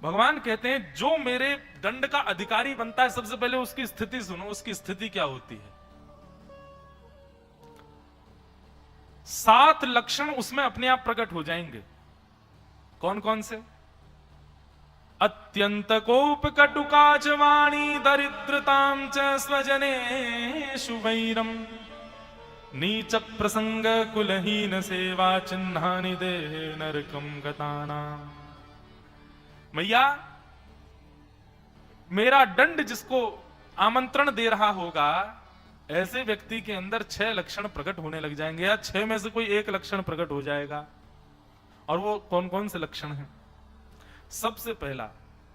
भगवान कहते हैं जो मेरे दंड का अधिकारी बनता है, सबसे पहले उसकी स्थिति सुनो, उसकी स्थिति क्या होती है। 7 लक्षण उसमें अपने आप प्रकट हो जाएंगे। कौन कौन से? अत्यंत कोप कटुकाच वाणी दरिद्रतां च स्वजनेषु वैरम नीच प्रसंग कुलहीन सेवा चिन्हानि दे नरकम गताना। मैया, मेरा दंड जिसको आमंत्रण दे रहा होगा, ऐसे व्यक्ति के अंदर 6 लक्षण प्रकट होने लग जाएंगे, या 6 में से कोई एक लक्षण प्रकट हो जाएगा। और वो कौन कौन से लक्षण हैं? सबसे पहला,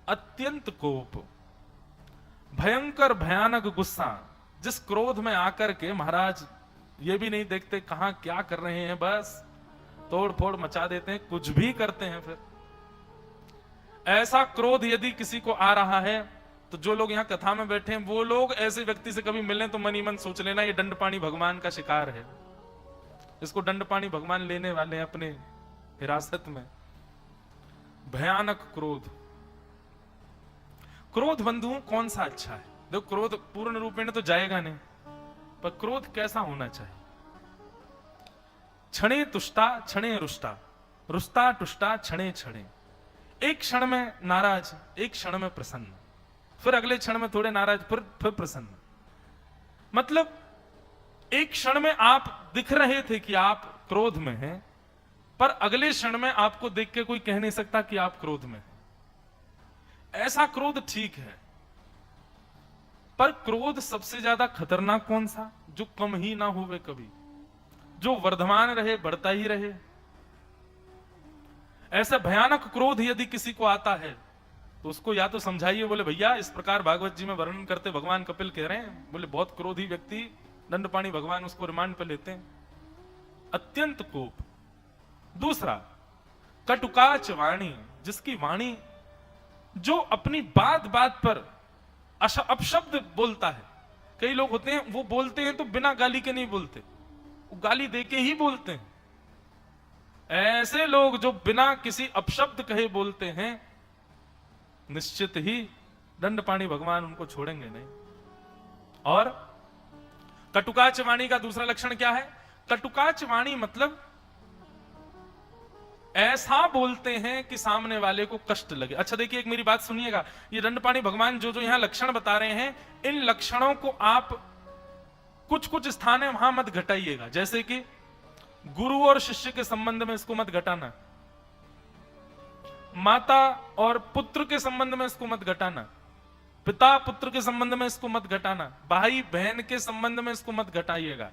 अत्यंत कोप, भयंकर भयानक गुस्सा। जिस क्रोध में आकर के महाराज ये भी नहीं देखते कहां क्या कर रहे हैं, बस तोड़ फोड़ मचा देते हैं, कुछ भी करते हैं। फिर ऐसा क्रोध यदि किसी को आ रहा है, तो जो लोग यहां कथा में बैठे हैं, वो लोग ऐसे व्यक्ति से कभी मिलने तो मन ही मन सोच लेना, ये दंडपाणी भगवान का शिकार है, इसको दंडपाणी भगवान लेने वाले हैं अपने हिरासत में। भयानक क्रोध। क्रोध बंधुओं कौन सा अच्छा है? देखो, क्रोध पूर्ण रूपेण तो जाएगा नहीं, पर क्रोध कैसा होना चाहिए? क्षणे तुष्टा क्षणे रुष्टा, रुष्टा टुष्टा क्षणे क्षणे। एक क्षण में नाराज, एक क्षण में प्रसन्न, फिर अगले क्षण में थोड़े नाराज, फिर प्रसन्न। मतलब एक क्षण में आप दिख रहे थे कि आप क्रोध में हैं, पर अगले क्षण में आपको देख के कोई कह नहीं सकता कि आप क्रोध में हैं। ऐसा क्रोध ठीक है, पर क्रोध सबसे ज्यादा खतरनाक कौन सा? जो कम ही ना होवे कभी, जो वर्धमान रहे, बढ़ता ही रहे। ऐसा भयानक क्रोध यदि किसी को आता है, तो उसको या तो समझाइए, बोले भैया इस प्रकार भागवत जी में वर्णन करते भगवान कपिल कह रहे हैं, बोले बहुत क्रोधी व्यक्ति, दंडपाणी भगवान उसको रिमांड पे लेते हैं। अत्यंत कोप। दूसरा, कटुकाच वाणी, जिसकी वाणी, जो अपनी बात बात पर अपशब्द बोलता है। कई लोग होते हैं वो बोलते हैं तो बिना गाली के नहीं बोलते, वो गाली देके ही बोलते हैं। ऐसे लोग जो बिना किसी अपशब्द कहे बोलते हैं, निश्चित ही दंडपाणी भगवान उनको छोड़ेंगे नहीं। और कटुकाच वाणी का दूसरा लक्षण क्या है? कटुकाच वाणी मतलब ऐसा बोलते हैं कि सामने वाले को कष्ट लगे। अच्छा देखिए, एक मेरी बात सुनिएगा, ये दंडपाणी भगवान जो जो यहां लक्षण बता रहे हैं, इन लक्षणों को आप कुछ कुछ स्थान है वहां मत घटाइएगा। जैसे कि गुरु और शिष्य के संबंध में इसको मत घटाना, माता और पुत्र के संबंध में इसको मत घटाना, पिता पुत्र के संबंध में इसको मत घटाना, भाई बहन के संबंध में इसको मत घटाइएगा।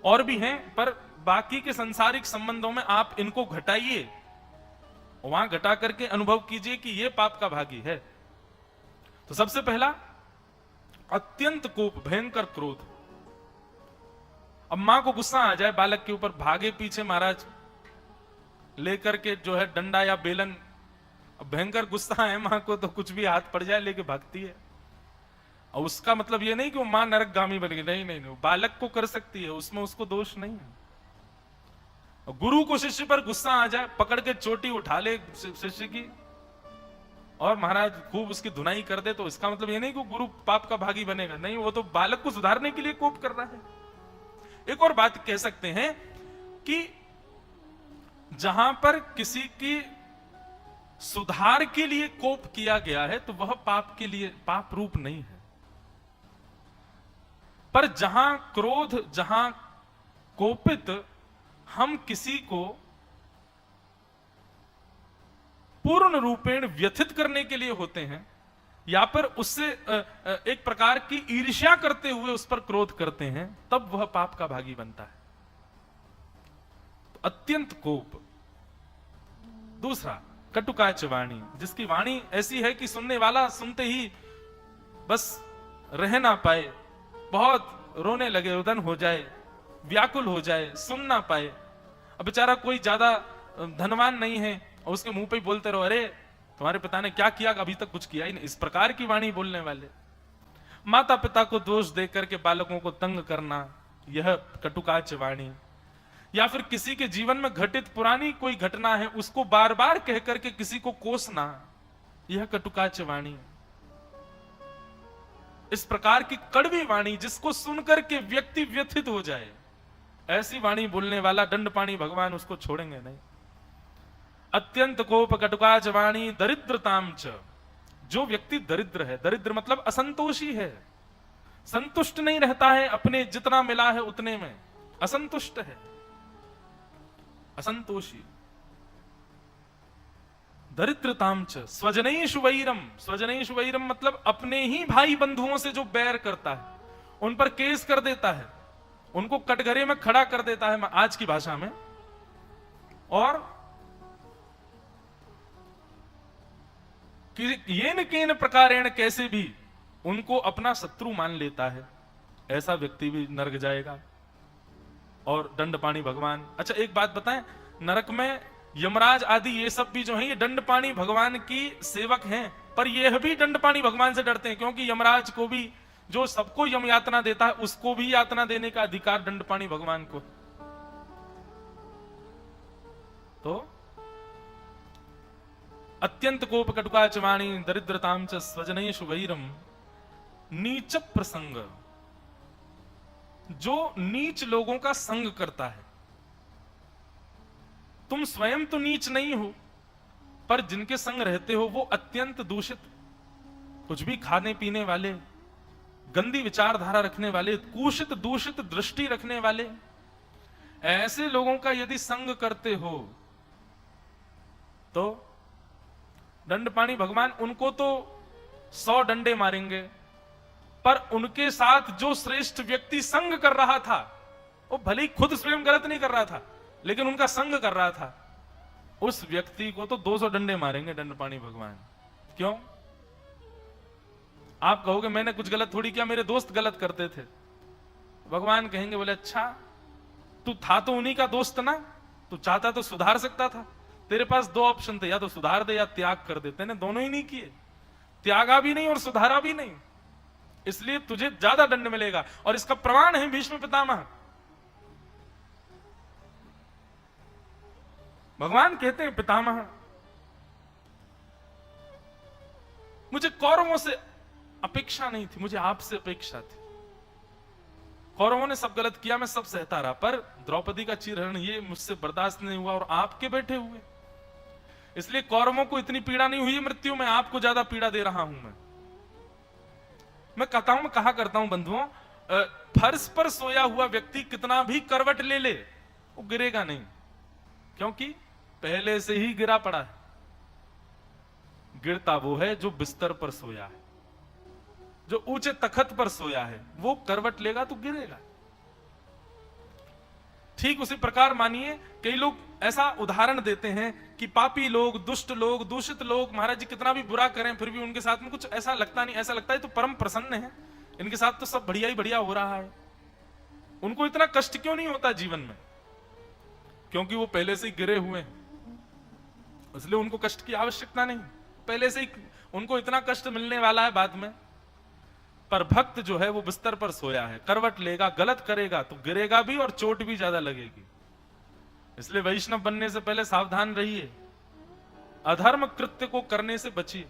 और भी हैं, पर बाकी के संसारिक संबंधों में आप इनको घटाइए, वहां घटा करके अनुभव कीजिए कि ये पाप का भागी है। तो सबसे पहला, अत्यंत कोप, भयंकर क्रोध। अब मां को गुस्सा आ जाए बालक के ऊपर, भागे पीछे महाराज लेकर के जो है डंडा या बेलन। अब भयंकर गुस्सा है मां को, तो कुछ भी हाथ पड़ जाए लेके भागती है। और उसका मतलब ये नहीं कि वो मां नरकगामी बन गई, नहीं नहीं नहीं, बालक को कर सकती है, उसमें उसको दोष नहीं है। गुरु को शिष्य पर गुस्सा आ जाए, पकड़ के चोटी उठा ले शिष्य की और महाराज खूब उसकी धुनाई कर दे, तो इसका मतलब ये नहीं कि गुरु पाप का भागी बनेगा, नहीं, वो तो बालक को सुधारने के लिए कोप कर रहा है। एक और बात कह सकते हैं कि जहां पर किसी की सुधार के लिए कोप किया गया है, तो वह पाप के लिए, पाप रूप नहीं है। पर जहां क्रोध, जहां कोपित हम किसी को पूर्ण रूपेण व्यथित करने के लिए होते हैं, या पर उससे एक प्रकार की ईर्ष्या करते हुए उस पर क्रोध करते हैं, तब वह पाप का भागी बनता है। तो अत्यंत कोप। दूसरा, कटुकाच वाणी, जिसकी वाणी ऐसी है कि सुनने वाला सुनते ही बस रह ना पाए, बहुत रोने लगे, रुदन हो जाए, व्याकुल हो जाए, सुन ना पाए। अब बेचारा कोई ज्यादा धनवान नहीं है और उसके मुंह पे ही बोलते रहो, अरे तुम्हारे पिता ने क्या किया, अभी तक कुछ किया ही नहीं, इस प्रकार की वाणी बोलने वाले। माता पिता को दोष देकर के बालकों को तंग करना, यह कटुकाच वाणी। या फिर किसी के जीवन में घटित पुरानी कोई घटना है उसको बार बार कह करके किसी को कोसना, यह कटुकाच वाणी। इस प्रकार की कड़वी वाणी जिसको सुनकर के व्यक्ति व्यथित हो जाए, ऐसी वाणी बोलने वाला दंडपाणी भगवान उसको छोड़ेंगे नहीं। अत्यंत कोप कटुकाच वाणी दरिद्रताम च, जो व्यक्ति दरिद्र है, दरिद्र मतलब असंतोषी है, संतुष्ट नहीं रहता है, अपने जितना मिला है उतने में असंतुष्ट है, असंतोषी। दरिद्रताम च स्वजनेषु वैरम, स्वजनेषु वैरम मतलब अपने ही भाई बंधुओं से जो बैर करता है, उन पर केस कर देता है, उनको कटघरे में खड़ा कर देता है आज की भाषा में, और येन केन प्रकारेण कैसे भी उनको अपना शत्रु मान लेता है, ऐसा व्यक्ति भी नरक जाएगा। और दंडपाणी भगवान, अच्छा एक बात बताएं, नरक में यमराज आदि ये सब भी जो है ये दंडपाणी भगवान की सेवक हैं, पर यह भी दंडपाणी भगवान से डरते हैं, क्योंकि यमराज को भी, जो सबको यम यातना देता है, उसको भी यातना देने का अधिकार दंडपाणी भगवान को। तो अत्यंत कोप कटुकाच वाणी दरिद्रताम च स्वजनेषु वैरम, नीच प्रसंग, जो नीच लोगों का संग करता है। तुम स्वयं तो नीच नहीं हो, पर जिनके संग रहते हो वो अत्यंत दूषित, कुछ भी खाने पीने वाले, गंदी विचारधारा रखने वाले, कुशित दूषित दृष्टि रखने वाले, ऐसे लोगों का यदि संग करते हो तो दंडपाणी भगवान उनको तो 100 डंडे मारेंगे, पर उनके साथ जो श्रेष्ठ व्यक्ति संग कर रहा था, वो भले ही खुद स्वयं गलत नहीं कर रहा था, लेकिन उनका संग कर रहा था, उस व्यक्ति को तो 200 डंडे मारेंगे दंडपाणी भगवान। क्यों? आप कहोगे मैंने कुछ गलत थोड़ी किया, मेरे दोस्त गलत करते थे। भगवान कहेंगे, बोले अच्छा तू था तो उन्हीं का दोस्त ना, तू चाहता तो सुधार सकता था, तेरे पास 2 ऑप्शन थे, या तो सुधार दे या त्याग कर दे, तेने दोनों ही नहीं किए, त्यागा भी नहीं और सुधारा भी नहीं, इसलिए तुझे ज्यादा दंड मिलेगा। और इसका प्रमाण है भीष्म पितामह। भगवान कहते हैं, पितामह मुझे कौरवों से अपेक्षा नहीं थी, मुझे आपसे अपेक्षा थी। कौरवों ने सब गलत किया, मैं सब सहता रहा, पर द्रौपदी का चीरहरण ये मुझसे बर्दाश्त नहीं हुआ, और आपके बैठे हुए, इसलिए कौरवों को इतनी पीड़ा नहीं हुई मृत्यु में, आपको ज्यादा पीड़ा दे रहा हूं मैं कहता हूं, मैं कहा करता हूं बंधुओं, फर्श पर सोया हुआ व्यक्ति कितना भी करवट ले ले वो गिरेगा नहीं, क्योंकि पहले से ही गिरा पड़ा है। गिरता वो है जो बिस्तर पर सोया है, जो ऊंचे तखत पर सोया है, वो करवट लेगा तो गिरेगा। ठीक उसी प्रकार मानिए, कई लोग ऐसा उदाहरण देते हैं कि पापी लोग, दुष्ट लोग, दूषित लोग महाराज जी कितना भी बुरा करें फिर भी उनके साथ में कुछ ऐसा लगता नहीं, ऐसा लगता है तो परम प्रसन्न है, इनके साथ तो सब बढ़िया ही बढ़िया हो रहा है, उनको इतना कष्ट क्यों नहीं होता जीवन में? क्योंकि वो पहले से ही गिरे हुए हैं, इसलिए उनको कष्ट की आवश्यकता नहीं, पहले से ही उनको इतना कष्ट मिलने वाला है बाद में। पर भक्त जो है वो बिस्तर पर सोया है, करवट लेगा, गलत करेगा तो गिरेगा भी और चोट भी ज्यादा लगेगी। इसलिए वैष्णव बनने से पहले सावधान रहिए, अधर्म कृत्य को करने से बचिए।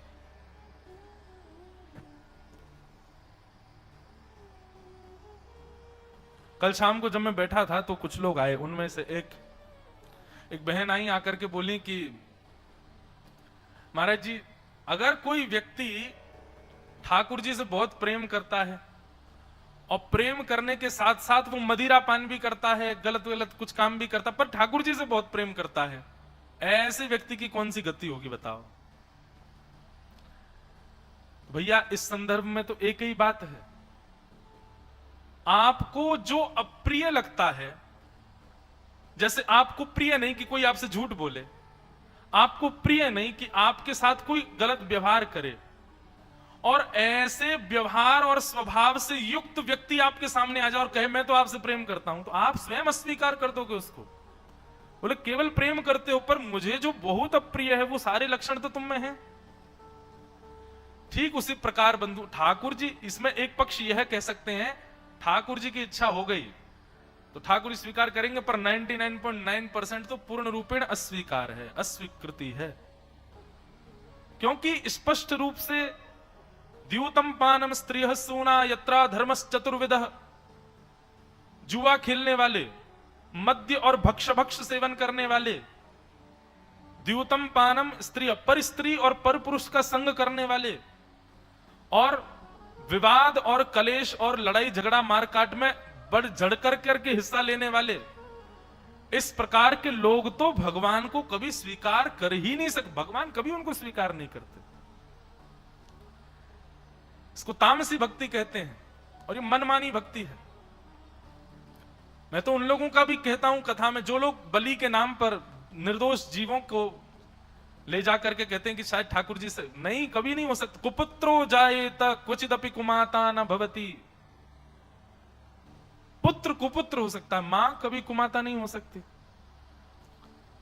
कल शाम को जब मैं बैठा था तो कुछ लोग आए, उनमें से एक बहन आई, आकर के बोली कि महाराज जी अगर कोई व्यक्ति ठाकुर जी से बहुत प्रेम करता है और प्रेम करने के साथ साथ वो मदिरा पान भी करता है, गलत गलत कुछ काम भी करता है, पर ठाकुर जी से बहुत प्रेम करता है, ऐसे व्यक्ति की कौन सी गति होगी बताओ? भैया इस संदर्भ में तो एक ही बात है, आपको जो अप्रिय लगता है, जैसे आपको प्रिय नहीं कि कोई आपसे झूठ बोले, आपको प्रिय नहीं कि आपके साथ कोई गलत व्यवहार करे, और ऐसे व्यवहार और स्वभाव से युक्त व्यक्ति आपके सामने आ जाए और कहे मैं तो आपसे प्रेम करता हूं, तो आप स्वयं अस्वीकार कर दोगे उसको, बोले केवल प्रेम करते हो पर मुझे जो बहुत अप्रिय है वो सारे लक्षण तो तुम में हैं। ठीक उसी प्रकार बंधु ठाकुर जी, इसमें एक पक्ष यह कह सकते हैं ठाकुर जी की इच्छा हो गई तो ठाकुर स्वीकार करेंगे, पर 99.9% तो पूर्ण रूपेण अस्वीकार है, अस्वीकृति है। क्योंकि स्पष्ट रूप से द्यूतम पानम स्त्रियः सूना यत्रा धर्मश्चतुर्विधः, जुआ खेलने वाले, मद्य और भक्ष सेवन करने वाले, द्यूतम पानम स्त्री, पर स्त्री और पर पुरुष का संग करने वाले, और विवाद और कलेश और लड़ाई झगड़ा मारकाट में बढ़ चढ़ करके हिस्सा लेने वाले, इस प्रकार के लोग तो भगवान को कभी स्वीकार कर ही नहीं सकते। भगवान कभी उनको स्वीकार नहीं करते। इसको तामसी भक्ति कहते हैं, और ये मनमानी भक्ति है। मैं तो उन लोगों का भी कहता हूं कथा में, जो लोग बलि के नाम पर निर्दोष जीवों को ले जाकर के कहते हैं कि शायद ठाकुर जी से, नहीं, कभी नहीं हो सकता। कुपुत्रो जायेत क्वचिदपि कुमाता न भवति। पुत्र कुपुत्र हो सकता है, मां कभी कुमाता नहीं हो सकती।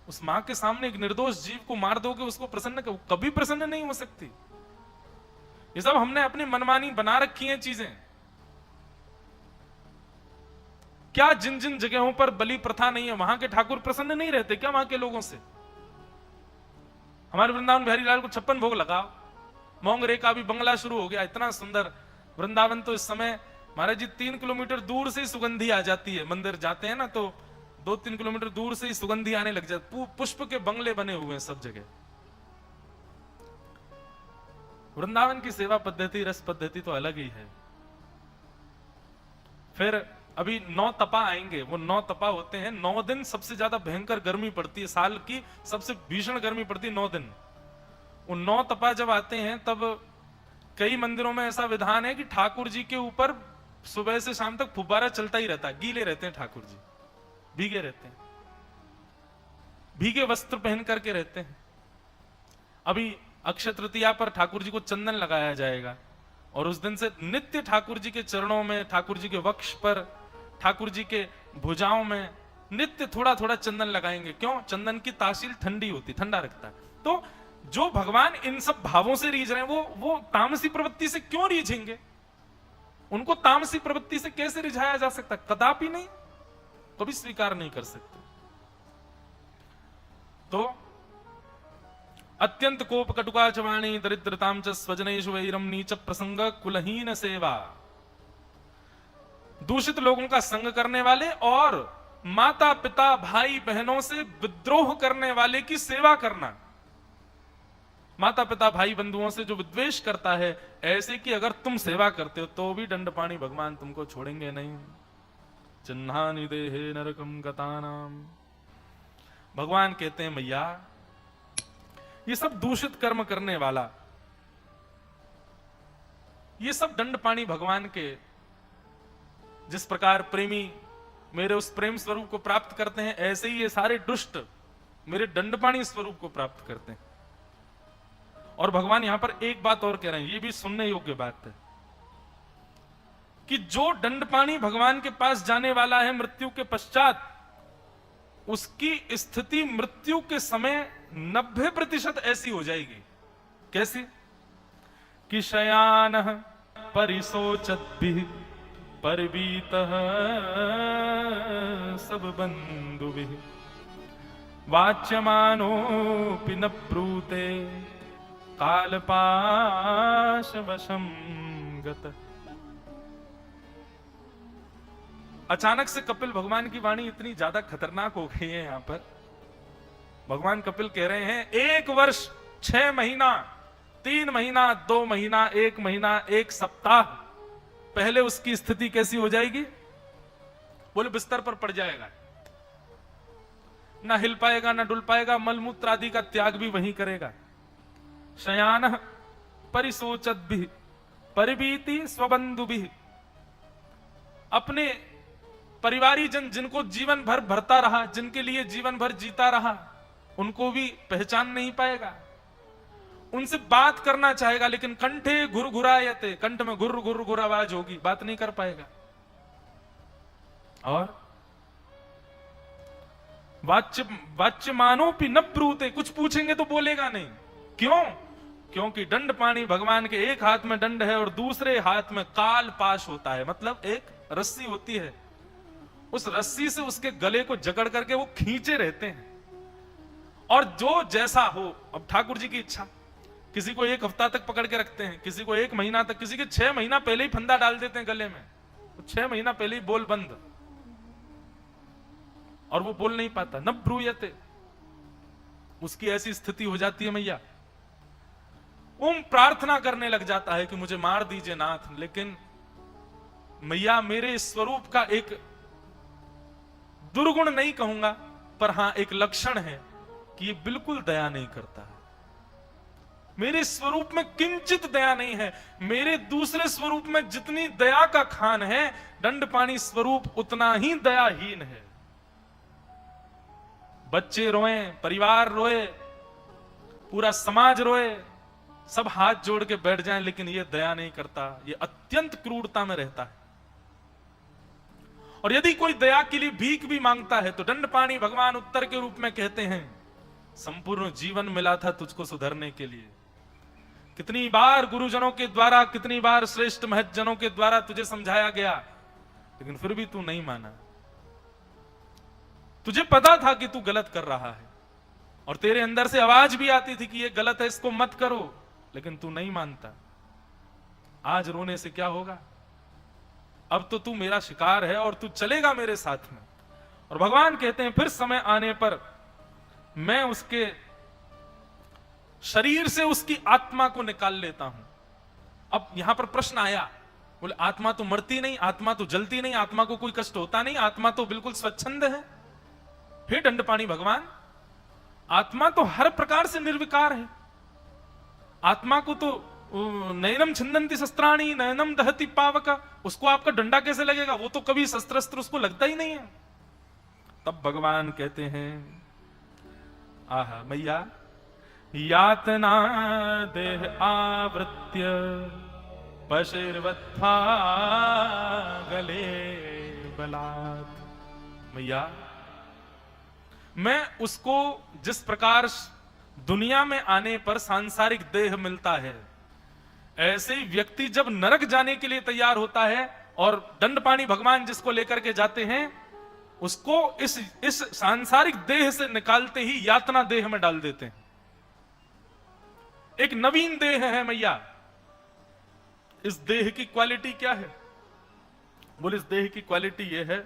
उस मां के सामने एक निर्दोष जीव को मार दोगे, उसको प्रसन्न कभी प्रसन्न नहीं हो सकती। ये सब हमने अपनी मनमानी बना रखी हैं चीजें। क्या जिन जिन जगहों पर बलि प्रथा नहीं है, वहां के ठाकुर प्रसन्न नहीं रहते क्या वहां के लोगों से? हमारे वृंदावन बिहारी लाल को 56 भोग लगाओ, मोंगरे का भी बंगला शुरू हो गया, इतना सुंदर वृंदावन। तो इस समय महाराज जी 3 किलोमीटर दूर से ही सुगंधी आ जाती है। मंदिर जाते हैं ना तो 2-3 किलोमीटर दूर से ही सुगंधी आने लग जाती, पुष्प के बंगले बने हुए हैं सब जगह। वृंदावन की सेवा पद्धति, रस पद्धति तो अलग ही है। फिर अभी 9 तपा आएंगे। वो 9 तपा होते हैं, 9 दिन सबसे ज्यादा भयंकर गर्मी पड़ती है, साल की सबसे भीषण गर्मी पड़ती है 9 दिन। वो 9 तपा जब आते हैं तब कई मंदिरों में ऐसा विधान है कि ठाकुर जी के ऊपर सुबह से शाम तक फुब्बारा चलता ही रहता है। गीले रहते हैं ठाकुर जी, भीगे रहते हैं, भीगे वस्त्र पहन करके रहते हैं। अभी अक्षय तृतीया पर ठाकुर जी को चंदन लगाया जाएगा, और उस दिन से नित्य ठाकुर जी के चरणों में, ठाकुर जी के वक्ष पर, ठाकुर जी के भुजाओं में नित्य थोड़ा थोड़ा चंदन लगाएंगे। क्यों? चंदन की तासील ठंडी होती, ठंडा रखता है। तो जो भगवान इन सब भावों से रीझ रहे हैं, वो तामसी प्रवृत्ति से क्यों रीझेंगे? उनको तामसी प्रवृत्ति से कैसे रिझाया जा सकता? कदापि नहीं, कभी स्वीकार नहीं कर सकते। तो अत्यंत कोप कटुका च वाणी दरिद्रताम च स्वजनेषु वैरम नीच प्रसंग कुलहीन सेवा। दूषित लोगों का संग करने वाले और माता पिता भाई बहनों से विद्रोह करने वाले की सेवा करना। माता पिता भाई बंधुओं से जो विद्वेष करता है, ऐसे कि अगर तुम सेवा करते हो तो भी दंडपाणी भगवान तुमको छोड़ेंगे नहीं। चिन्हानि देहे नरकम गतानाम। भगवान कहते हैं मैया, ये सब दूषित कर्म करने वाला, ये सब दंडपाणी भगवान के, जिस प्रकार प्रेमी मेरे उस प्रेम स्वरूप को प्राप्त करते हैं, ऐसे ही ये सारे दुष्ट मेरे दंडपाणी स्वरूप को प्राप्त करते हैं। और भगवान यहां पर एक बात और कह रहे हैं, ये भी सुनने योग्य बात है, कि जो दंडपाणी भगवान के पास जाने वाला है मृत्यु के पश्चात, उसकी स्थिति मृत्यु के समय 90% ऐसी हो जाएगी। कैसी? कि शयान परिशोचद्भिः परवीतः सब बंधुभिः वाच्यमानोऽपि न ब्रूते कालपाशवशं गतः। अचानक से कपिल भगवान की वाणी इतनी ज्यादा खतरनाक हो गई है। यहां पर भगवान कपिल कह रहे हैं 1 वर्ष 6 महीना 3 महीना 2 महीना 1 महीना 1 सप्ताह पहले उसकी स्थिति कैसी हो जाएगी? बोले बिस्तर पर पड़ जाएगा, ना हिल पाएगा, ना डुल पाएगा, मलमूत्र आदि का त्याग भी वहीं करेगा। शयान परिशोचद्भिः परिवीति स्वबंधुभिः। अपने परिवारी जन जिनको जीवन भर भरता रहा, जिनके लिए जीवन भर जीता रहा, उनको भी पहचान नहीं पाएगा। उनसे बात करना चाहेगा लेकिन कंठे घुरघुरायते, कंठ में घुर घुर घुर आवाज होगी, बात नहीं कर पाएगा। और वाच्यमानोऽपि न ब्रूते, कुछ पूछेंगे तो बोलेगा नहीं। क्यों? क्योंकि दंडपाणी भगवान के एक हाथ में दंड है और दूसरे हाथ में काल पाश होता है, मतलब एक रस्सी होती है, उस रस्सी से उसके गले को जकड़ करके वो खींचे रहते हैं। और जो जैसा हो, अब ठाकुर जी की इच्छा, किसी को 1 हफ्ता तक पकड़ के रखते हैं, किसी को 1 महीना तक, किसी के 6 महीना पहले ही फंदा डाल देते हैं गले में, तो 6 महीना पहले ही बोल बंद, और वो बोल नहीं पाता, न ब्रूयते, उसकी ऐसी स्थिति हो जाती है मैया। प्रार्थना करने लग जाता है कि मुझे मार दीजिए नाथ, लेकिन मैया मेरे स्वरूप का एक दुर्गुण नहीं कहूंगा, पर हां एक लक्षण है कि ये बिल्कुल दया नहीं करता है। मेरे स्वरूप में किंचित दया नहीं है। मेरे दूसरे स्वरूप में जितनी दया का खान है, दंडपाणी स्वरूप उतना ही दयाहीन है। बच्चे रोए, परिवार रोए, पूरा समाज रोए, सब हाथ जोड़ के बैठ जाएं, लेकिन ये दया नहीं करता, ये अत्यंत क्रूरता में रहता है। और यदि कोई दया के लिए भीख भी मांगता है तो दंडपाणी भगवान उत्तर के रूप में कहते हैं, संपूर्ण जीवन मिला था तुझको सुधरने के लिए। कितनी बार गुरुजनों के द्वारा, कितनी बार श्रेष्ठ महज्जनों के द्वारा तुझे समझाया गया, लेकिन फिर भी तू नहीं माना। तुझे पता था कि तू गलत कर रहा है, और तेरे अंदर से आवाज भी आती थी कि ये गलत है, इसको मत करो, लेकिन तू नहीं मानता। आज रोने से क्या होगा? अब तो तू मेरा शिकार है और तू चलेगा मेरे साथ में। और भगवान कहते हैं, फिर समय आने पर मैं उसके शरीर से उसकी आत्मा को निकाल लेता हूं। अब यहां पर प्रश्न आया, बोले आत्मा तो मरती नहीं, आत्मा तो जलती नहीं, आत्मा को कोई कष्ट होता नहीं, आत्मा तो बिल्कुल स्वच्छंद है। हे दंडपाणी भगवान, आत्मा तो हर प्रकार से निर्विकार है। आत्मा को तो नयनम छिंदंती शस्त्राणी नयनम दहती पावका, उसको आपका डंडा कैसे लगेगा? वो तो कभी शस्त्र उसको लगता ही नहीं है। तब भगवान कहते हैं, आहा मैया, यातना देह आवृत्य पशिर्वत्था गले बलात्। मैया, मैं उसको जिस प्रकार दुनिया में आने पर सांसारिक देह मिलता है, ऐसे ही व्यक्ति जब नरक जाने के लिए तैयार होता है, और दंडपाणी भगवान जिसको लेकर के जाते हैं, उसको इस सांसारिक देह से निकालते ही यातना देह में डाल देते हैं। एक नवीन देह है मैया। इस देह की क्वालिटी क्या है? बोले इस देह की क्वालिटी यह है,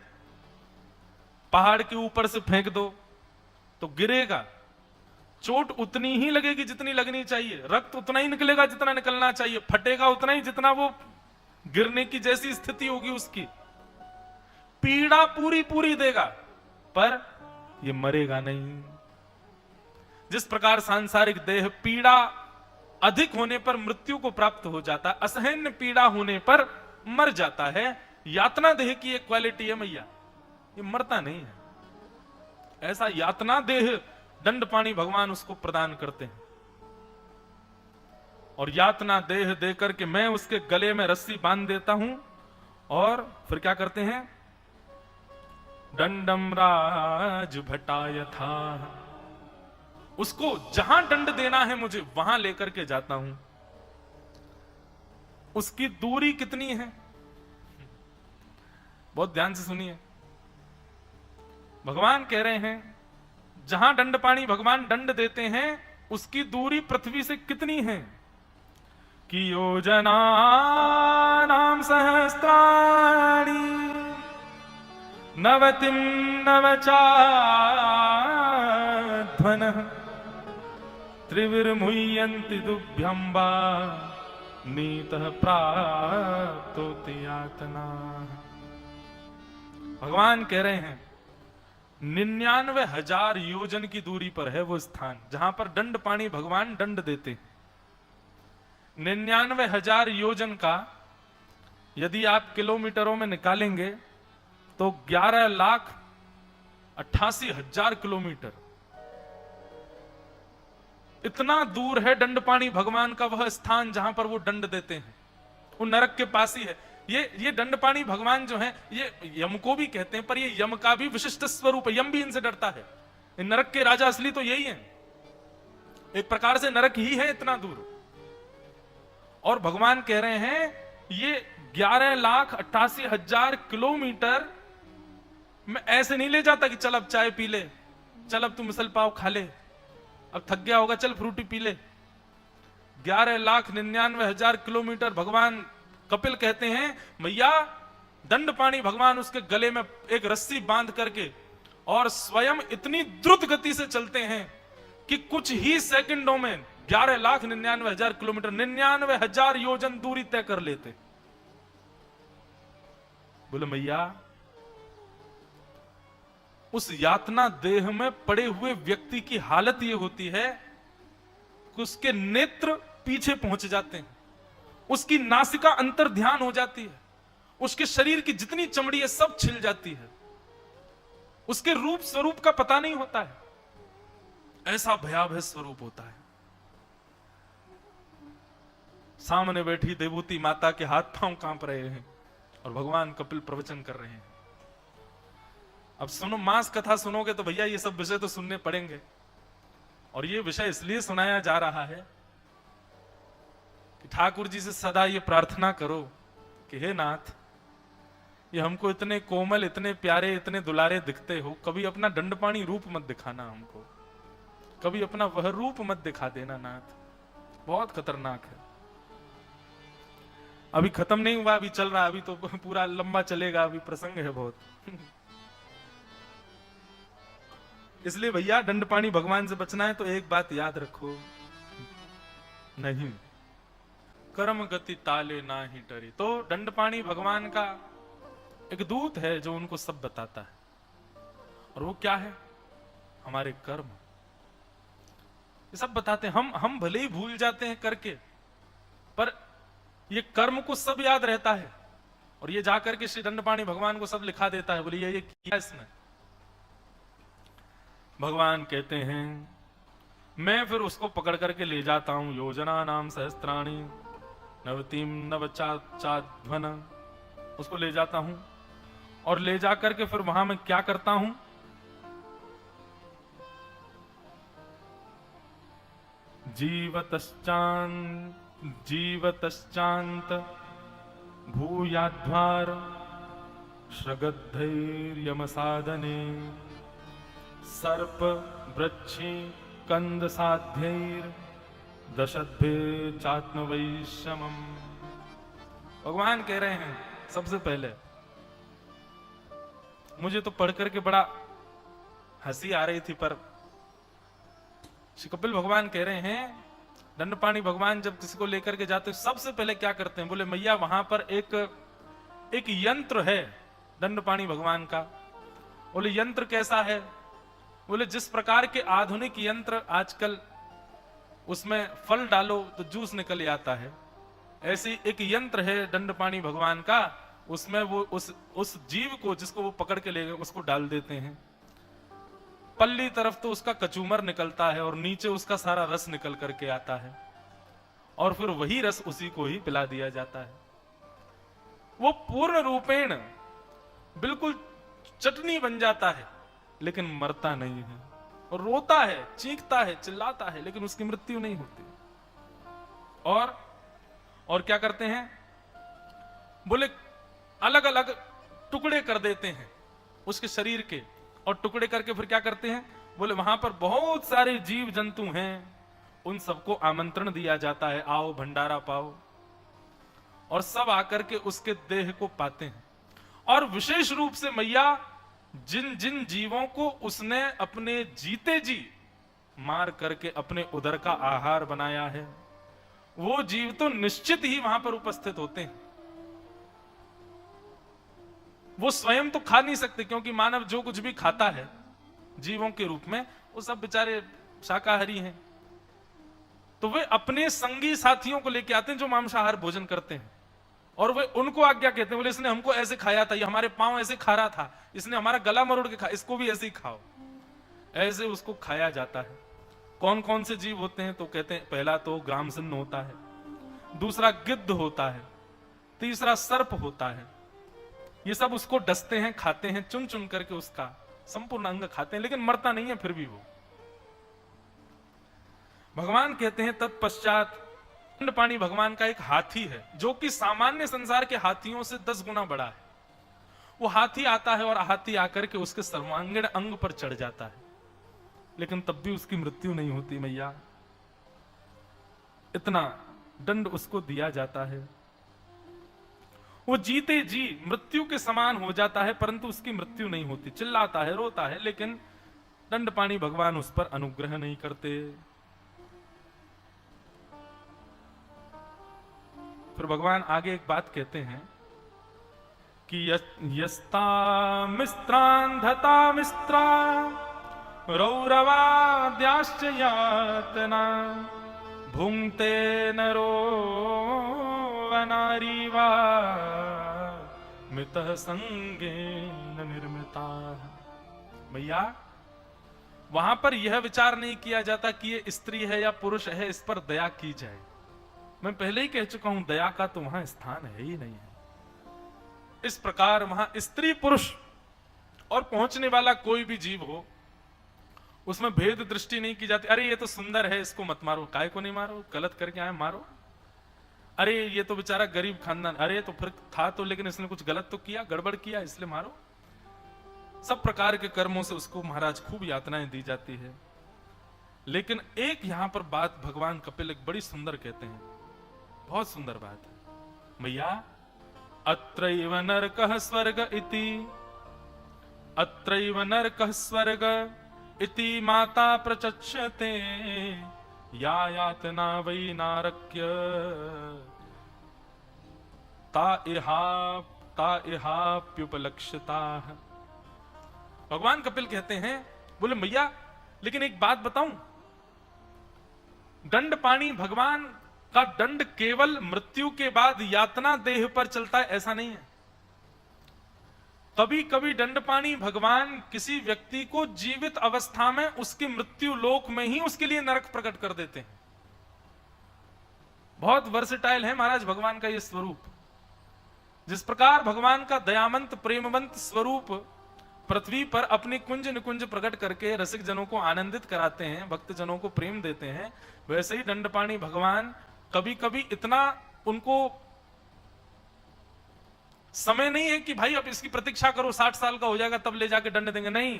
पहाड़ के ऊपर से फेंक दो तो गिरेगा, चोट उतनी ही लगेगी जितनी लगनी चाहिए, रक्त उतना ही निकलेगा जितना निकलना चाहिए, फटेगा उतना ही जितना वो गिरने की जैसी स्थिति होगी उसकी, पीड़ा पूरी पूरी देगा, पर ये मरेगा नहीं। जिस प्रकार सांसारिक देह पीड़ा अधिक होने पर मृत्यु को प्राप्त हो जाता है, असहनीय पीड़ा होने पर मर जाता है, यातना देह की एक क्वालिटी है मैया, ये मरता नहीं है। ऐसा यातना देह दंडपाणी भगवान उसको प्रदान करते हैं। और यातना देह देकर के मैं उसके गले में रस्सी बांध देता हूं, और फिर क्या करते हैं? दंडम राज भटाय था, उसको जहां दंड देना है मुझे वहां लेकर के जाता हूं। उसकी दूरी कितनी है? बहुत ध्यान से सुनिए। भगवान कह रहे हैं, जहां दंडपाणी भगवान दंड देते हैं उसकी दूरी पृथ्वी से कितनी है? कि योजना नाम सहस्त्राणि नवतिम नवचाध्वनः त्रिविर्मुह्यन्ति दुभ्यम्बा नीतः प्राप्तोति यातना। भगवान कह रहे हैं 99,000 योजन की दूरी पर है वो स्थान जहां पर दंडपाणी भगवान दंड देते। 99,000 योजन का यदि आप किलोमीटरों में निकालेंगे तो 11,88,000 किलोमीटर, इतना दूर है दंडपाणी भगवान का वह स्थान जहां पर वो दंड देते हैं। वो नरक के पास ही है। ये दंडपाणी भगवान जो हैं, ये यम को भी कहते हैं, पर ये यम का भी विशिष्ट स्वरूप है। यम भी इनसे डरता है। नरक के राजा असली तो यही है, एक प्रकार से नरक ही है इतना दूर। और भगवान कह रहे हैं ये 11,88,000 किलोमीटर मैं ऐसे नहीं ले जाता कि चल अब चाय पी ले, चल अब तू मिसल पाव खा ले, अब थक गया होगा चल फ्रूटी पी ले। 11,99,000 किलोमीटर भगवान कपिल कहते हैं मैया दंडपाणी भगवान उसके गले में एक रस्सी बांध करके और स्वयं इतनी द्रुत गति से चलते हैं कि कुछ ही सेकंडों में 11,99,000 किलोमीटर 99,000 योजन दूरी तय कर लेते। बोले मैया उस यातना देह में पड़े हुए व्यक्ति की हालत यह होती है कि उसके नेत्र पीछे पहुंच जाते हैं, उसकी नासिका अंतर ध्यान हो जाती है, उसके शरीर की जितनी चमड़ी है सब छिल जाती है, उसके रूप स्वरूप का पता नहीं होता है, ऐसा भयावह स्वरूप होता है। सामने बैठी देवूती माता के हाथ पांव कांप रहे हैं और भगवान कपिल प्रवचन कर रहे हैं। अब सुनो, मांस कथा सुनोगे तो भैया ये सब विषय तो सुनने पड़ेंगे, और ये विषय इसलिए सुनाया जा रहा है कि ठाकुर जी से सदा ये प्रार्थना करो कि हे नाथ, ये हमको इतने कोमल, इतने प्यारे, इतने दुलारे दिखते हो, कभी अपना दंडपाणी रूप मत दिखाना हमको, कभी अपना वह रूप मत दिखा देना नाथ, बहुत खतरनाक है। अभी खत्म नहीं हुआ, अभी चल रहा, अभी तो पूरा लंबा चलेगा, अभी प्रसंग है बहुत। इसलिए भैया दंडपाणी भगवान से बचना है तो एक बात याद रखो, नहीं कर्म गति ताले ना ही डरी। तो दंडपाणी भगवान का एक दूत है जो उनको सब बताता है, और वो क्या है? हमारे कर्म, ये सब बताते हैं। हम भले ही भूल जाते हैं करके, पर ये कर्म को सब याद रहता है, और ये जाकर के श्री दंडपाणी भगवान को सब लिखा देता है। बोलिए ये किया इसने? भगवान कहते हैं मैं फिर उसको पकड़ करके ले जाता हूं, योजना नाम सहस्त्राणी नवतीम नवचाध्वन, उसको ले जाता हूं, और ले जाकर के फिर वहां मैं क्या करता हूं? जीवतश्चांत भूयाध्वार श्रगद्धैर्यम साधने सर्प वृक्षि कंद साध्यैर दशद्भे चात्म वैषमम। भगवान कह रहे हैं सबसे पहले, मुझे तो पढ़ करके बड़ा हंसी आ रही थी, पर श्री कपिल भगवान कह रहे हैं दंडपाणी भगवान जब किसी को लेकर के जाते सबसे पहले क्या करते हैं? बोले मैया वहां पर एक यंत्र है दंडपाणी भगवान का। बोले यंत्र कैसा है? बोले जिस प्रकार के आधुनिक यंत्र आजकल उसमें फल डालो तो जूस निकल आता है, ऐसे एक यंत्र है दंडपाणी भगवान का, उसमें वो उस जीव को जिसको वो पकड़ के ले गए उसको डाल देते हैं, पल्ली तरफ तो उसका कचूमर निकलता है और नीचे उसका सारा रस निकल करके आता है, और फिर वही रस उसी को ही पिला दिया जाता है। वो पूर्ण रूपेण बिल्कुल चटनी बन जाता है, लेकिन मरता नहीं है, और रोता है, चीखता है, चिल्लाता है, लेकिन उसकी मृत्यु नहीं होती। और क्या करते हैं? बोले अलग अलग टुकड़े कर देते हैं उसके शरीर के, और टुकड़े करके फिर क्या करते हैं? बोले वहां पर बहुत सारे जीव जंतु हैं, उन सबको आमंत्रण दिया जाता है, आओ भंडारा पाओ, और सब आकर के उसके देह को पाते हैं। और विशेष रूप से मैया जिन जिन जीवों को उसने अपने जीते जी मार करके अपने उदर का आहार बनाया है, वो जीव तो निश्चित ही वहां पर उपस्थित होते हैं। वो स्वयं तो खा नहीं सकते, क्योंकि मानव जो कुछ भी खाता है जीवों के रूप में वो सब बेचारे शाकाहारी हैं, तो वे अपने संगी साथियों को लेके आते हैं जो मांसाहार भोजन करते हैं, और वे उनको आज्ञा कहते हैं। बोले इसने हमको ऐसे खाया था, ये हमारे पांव ऐसे खा रहा था, इसने हमारा गला मरोड़ के खाया, इसको भी ऐसे ही खाओ। ऐसे उसको खाया जाता है। कौन कौन से जीव होते हैं? तो कहते हैं पहला तो ग्रामसिंह होता है, दूसरा गिद्ध होता है, तीसरा सर्प होता है। ये सब उसको डसते हैं, खाते हैं, चुन चुन करके उसका संपूर्ण अंग खाते हैं, लेकिन मरता नहीं है फिर भी वो। भगवान कहते हैं तत्पश्चात दंडपाणी भगवान का एक हाथी है, जो कि सामान्य संसार के हाथियों से 10 गुना बड़ा है। वो हाथी आता है और हाथी आकर के उसके सर्वांगीण अंग पर चढ़ जाता है, लेकिन तब भी उसकी मृत्यु नहीं होती मैया। इतना दंड उसको दिया जाता है, वो जीते जी मृत्यु के समान हो जाता है, परंतु उसकी मृत्यु नहीं होती। चिल्लाता है, रोता है, लेकिन दंडपाणी भगवान उस पर अनुग्रह नहीं करते। फिर भगवान आगे एक बात कहते हैं कि यस्ता मिस्त्रांधता मिस्त्रा रौरवाद्याश्च यातना भुंक्ते नरो वनारी वा मितः संगेन निर्मिता। भैया वहां पर यह विचार नहीं किया जाता कि ये स्त्री है या पुरुष है, इस पर दया की जाए। मैं पहले ही कह चुका हूं, दया का तो वहां स्थान है ही नहीं है। इस प्रकार वहां स्त्री पुरुष और पहुंचने वाला कोई भी जीव हो, उसमें भेद दृष्टि नहीं की जाती। अरे ये तो सुंदर है, इसको मत मारो। काय को नहीं मारो? गलत करके आए मारो। अरे ये तो बेचारा गरीब खानदान, अरे तो फिर था तो, लेकिन इसने कुछ गलत तो किया, गड़बड़ किया, इसलिए मारो। सब प्रकार के कर्मों से उसको महाराज खूब यातनाएं दी जाती है। लेकिन एक यहां पर बात भगवान कपिल एक बड़ी सुंदर कहते हैं, बहुत सुंदर बात है भैया। अत्रैव नरकः स्वर्ग इति, अत्रैव नरकः स्वर्ग इति माता प्रचक्षते या यातना वै नारक्य ता इहाप्युपलक्ष्यता। भगवान कपिल कहते हैं, बोले मैया लेकिन एक बात बताऊं, दंडपाणी भगवान का दंड केवल मृत्यु के बाद यातना देह पर चलता है ऐसा नहीं है। कभी कभी दंडपाणी भगवान किसी व्यक्ति को जीवित अवस्था में उसकी मृत्यु लोक में ही उसके लिए नरक प्रकट कर देते हैं। बहुत वर्सेटाइल है महाराज भगवान का यह स्वरूप। जिस प्रकार भगवान का दयामंत प्रेमवंत स्वरूप पृथ्वी पर अपनी कुंज निकुंज प्रकट करके रसिक जनों को आनंदित कराते हैं, भक्त जनों को प्रेम देते हैं, वैसे ही दंडपाणी भगवान कभी कभी इतना उनको समय नहीं है कि भाई अब इसकी प्रतीक्षा करो 60 साल का हो जाएगा तब ले जाके दंड देंगे, नहीं।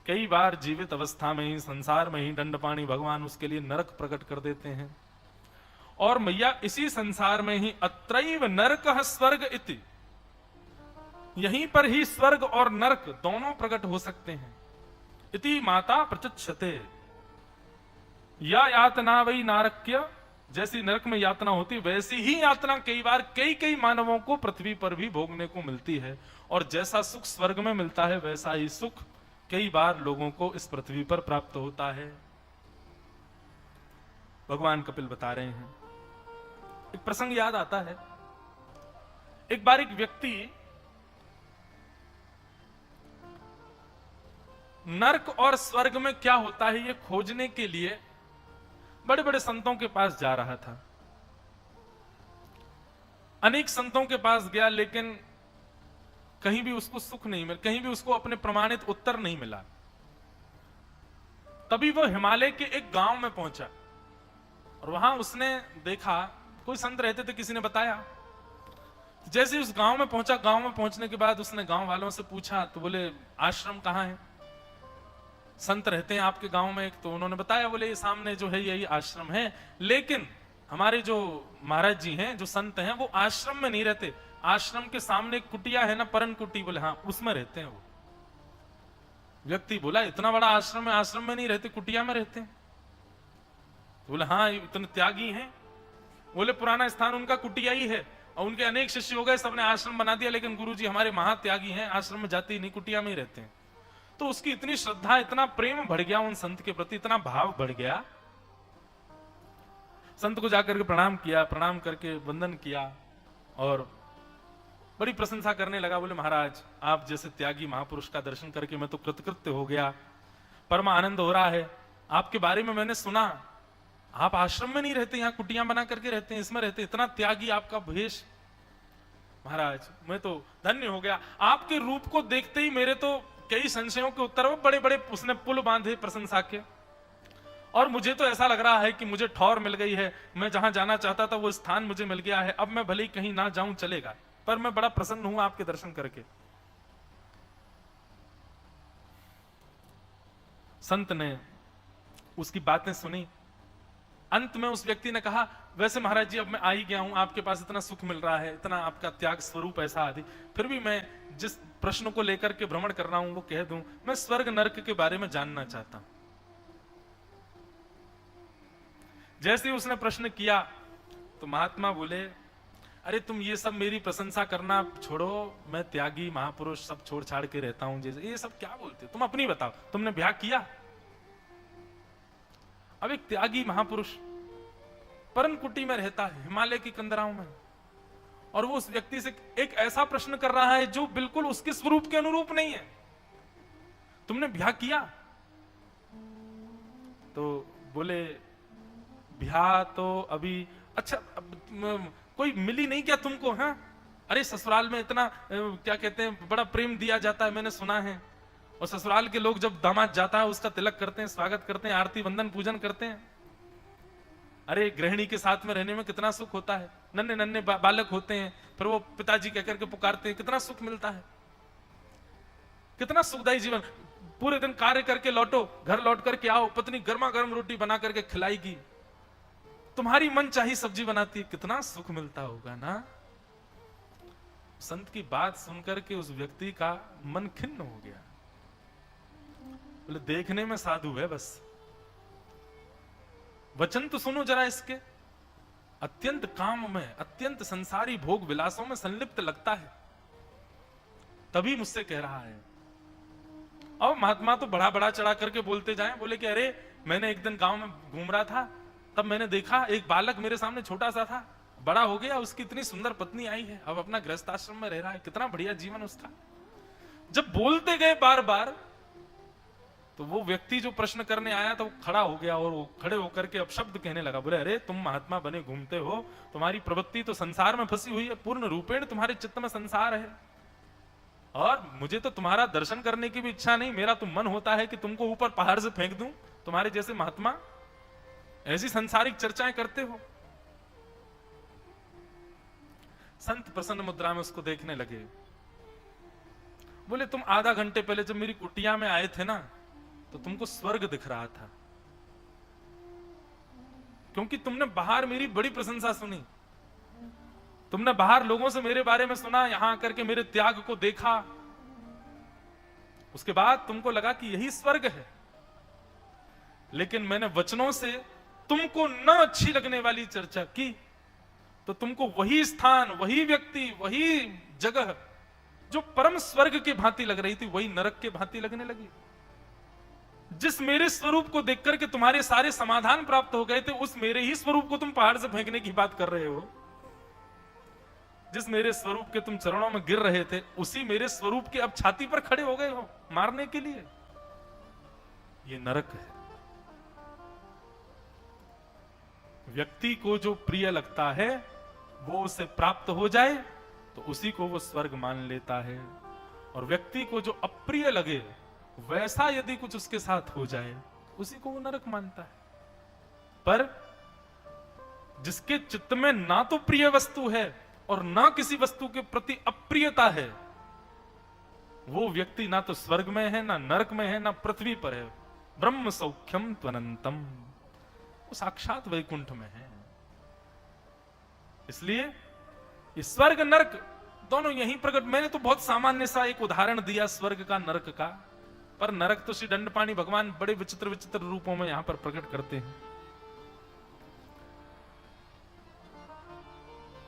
कई बार जीवित अवस्था में ही, संसार में ही दंडपाणी भगवान उसके लिए नरक प्रकट कर देते हैं। और मैया इसी संसार में ही अत्रैव नरकः स्वर्ग इति, यहीं पर ही स्वर्ग और नरक दोनों प्रकट हो सकते हैं। इति माता प्रचक्षते या यातना वै नारक्य, जैसी नरक में यातना होती वैसी ही यातना कई बार कई मानवों को पृथ्वी पर भी भोगने को मिलती है। और जैसा सुख स्वर्ग में मिलता है वैसा ही सुख कई बार लोगों को इस पृथ्वी पर प्राप्त होता है। भगवान कपिल बता रहे हैं। एक प्रसंग याद आता है, एक बार एक व्यक्ति नरक और स्वर्ग में क्या होता है ये खोजने के लिए बड़े बड़े संतों के पास जा रहा था। अनेक संतों के पास गया, लेकिन कहीं भी उसको सुख नहीं मिला, कहीं भी उसको अपने प्रमाणित उत्तर नहीं मिला। तभी वो हिमालय के एक गांव में पहुंचा और वहां उसने देखा कोई संत रहते थे, किसी ने बताया। जैसे ही उस गांव में पहुंचा, गांव में पहुंचने के बाद उसने गांव वालों से पूछा तो बोले आश्रम कहां है, संत रहते हैं आपके गांव में एक। तो उन्होंने बताया, बोले ये सामने जो है यही आश्रम है, लेकिन हमारे जो महाराज जी हैं, जो संत हैं, वो आश्रम में नहीं रहते। आश्रम के सामने एक कुटिया है ना, परन कुटी, बोले हाँ उसमें रहते हैं वो। व्यक्ति बोला इतना बड़ा आश्रम है, आश्रम में नहीं रहते, कुटिया में रहते हैं। तो बोले हाँ इतने त्यागी हैं। बोले पुराना स्थान उनका कुटिया ही है और उनके अनेक शिष्य हो गए, सबने आश्रम बना दिया, लेकिन गुरुजी हमारे महात्यागी हैं, आश्रम में जाते ही नहीं, कुटिया में ही रहते हैं। तो उसकी इतनी श्रद्धा, इतना प्रेम बढ़ गया उन संत के प्रति, इतना भाव बढ़ गया। संत को जाकर के प्रणाम किया, प्रणाम करके वंदन किया और बड़ी प्रशंसा करने लगा। बोले महाराज आप जैसे त्यागी महापुरुष का दर्शन करके मैं तो कृतकृत्य हो गया, परम आनंद हो रहा है। आपके बारे में मैंने सुना, आप आश्रम में नहीं रहते, यहाँ कुटियां बना करके रहते हैं, इसमें रहते, इतना त्यागी आपका भेष। महाराज मैं तो धन्य हो गया, आपके रूप को देखते ही मेरे तो कई संशयों के उत्तर, वो बड़े बड़े उसने पुल बांधे प्रशंसा के। और मुझे तो ऐसा लग रहा है कि मुझे ठौर मिल गई है, मैं जहां जाना चाहता था वो स्थान मुझे मिल गया है, अब मैं भले ही कहीं ना जाऊं चलेगा, पर मैं बड़ा प्रसन्न हूं आपके दर्शन करके। संत ने उसकी बातें सुनी। अंत में उस व्यक्ति ने कहा, वैसे महाराज जी अब मैं आ ही गया हूं, आपके पास इतना सुख मिल रहा है, इतना आपका त्याग स्वरूप ऐसा आदि, फिर भी मैं जिस प्रश्न को लेकर के भ्रमण कर रहा हूं वो कह दूं, मैं स्वर्ग नरक के बारे में जानना चाहता हूं। जैसे ही उसने प्रश्न किया तो महात्मा बोले, अरे तुम ये सब मेरी प्रशंसा करना छोड़ो, मैं त्यागी महापुरुष सब छोड़ छाड़ के रहता हूं, जैसे ये सब क्या बोलते हो, तुम अपनी बताओ, तुमने ब्याह किया? अब एक त्यागी महापुरुष परम कुटी में रहता है, हिमालय की कंदराओं में, और वो उस व्यक्ति से एक ऐसा प्रश्न कर रहा है जो बिल्कुल उसके स्वरूप के अनुरूप नहीं है। तुमने ब्याह किया? तो बोले, ब्याह तो अभी, अच्छा कोई मिली नहीं क्या तुमको? हाँ, अरे ससुराल में इतना क्या कहते हैं, बड़ा प्रेम दिया जाता है, मैंने सुना है, और ससुराल के लोग जब दामाद जाता है उसका तिलक करते हैं, स्वागत करते हैं, आरती वंदन पूजन करते हैं। अरे गृहिणी के साथ में रहने में कितना सुख होता है, नन्हे नन्हे बालक होते हैं, फिर वो पिताजी कहकर के पुकारते हैं, कितना सुख मिलता है, कितना सुखदायी जीवन। पूरे दिन कार्य करके लौटो, घर लौट करके आओ, पत्नी गर्मा गर्म रोटी बना करके खिलाएगी, तुम्हारी मन चाही सब्जी बनाती है, कितना सुख मिलता होगा ना। संत की बात सुनकर के उस व्यक्ति का मन खिन्न हो गया। बोले, देखने में साधु है, बस वचन तो सुनो जरा इसके, अत्यंत काम में, अत्यंत संसारी भोग विलासों में संलिप्त लगता है, तभी मुझसे कह रहा है। और महात्मा तो बड़ा बड़ा चढ़ा करके बोलते जाएं, बोले कि अरे मैंने एक दिन गांव में घूम रहा था, तब मैंने देखा एक बालक मेरे सामने छोटा सा था, बड़ा हो गया, उसकी इतनी सुंदर पत्नी आई है, अब अपना गृहस्थ आश्रम में रह रहा है, कितना बढ़िया जीवन उसका। जब बोलते गए बार बार, तो वो व्यक्ति जो प्रश्न करने आया था वो खड़ा हो गया, और वो खड़े होकर के अब शब्द कहने लगा। बोले, अरे तुम महात्मा बने घूमते हो, तुम्हारी प्रवृत्ति तो संसार में फंसी हुई है, पूर्ण रूपेण तुम्हारे चित्त में संसार है, और मुझे तो तुम्हारा दर्शन करने की भी इच्छा नहीं, मेरा तो मन होता है कि तुमको ऊपर पहाड़ से फेंक दूं, तुम्हारे जैसे महात्मा ऐसी संसारिक चर्चाएं करते हो। संत प्रसन्न मुद्रा में उसको देखने लगे। बोले, तुम आधा घंटे पहले जब मेरी कुटिया में आए थे ना, तो तुमको स्वर्ग दिख रहा था, क्योंकि तुमने बाहर मेरी बड़ी प्रशंसा सुनी, तुमने बाहर लोगों से मेरे बारे में सुना, यहां आकर के मेरे त्याग को देखा, उसके बाद तुमको लगा कि यही स्वर्ग है। लेकिन मैंने वचनों से तुमको न अच्छी लगने वाली चर्चा की, तो तुमको वही स्थान, वही व्यक्ति, वही जगह जो परम स्वर्ग की भांति लग रही थी, वही नरक के भांति लगने लगी। जिस मेरे स्वरूप को देखकर के तुम्हारे सारे समाधान प्राप्त हो गए थे, उस मेरे ही स्वरूप को तुम पहाड़ से फेंकने की बात कर रहे हो। जिस मेरे स्वरूप के तुम चरणों में गिर रहे थे, उसी मेरे स्वरूप के अब छाती पर खड़े हो गए हो मारने के लिए। ये नरक है। व्यक्ति को जो प्रिय लगता है वो उसे प्राप्त हो जाए तो उसी को वो स्वर्ग मान लेता है, और व्यक्ति को जो अप्रिय लगे वैसा यदि कुछ उसके साथ हो जाए उसी को वो नरक मानता है। पर जिसके चित्त में ना तो प्रिय वस्तु है और ना किसी वस्तु के प्रति अप्रियता है, वो व्यक्ति ना तो स्वर्ग में है, ना नरक में है, ना पृथ्वी पर है। ब्रह्म सौख्यम त्वनंतम, वो साक्षात वैकुंठ में है। इसलिए ये स्वर्ग नरक दोनों यहीं प्रकट। मैंने तो बहुत सामान्य सा एक उदाहरण दिया स्वर्ग का, नरक का, पर नरक तो श्री दंडपाणि भगवान बड़े विचित्र विचित्र रूपों में यहां पर प्रकट करते हैं।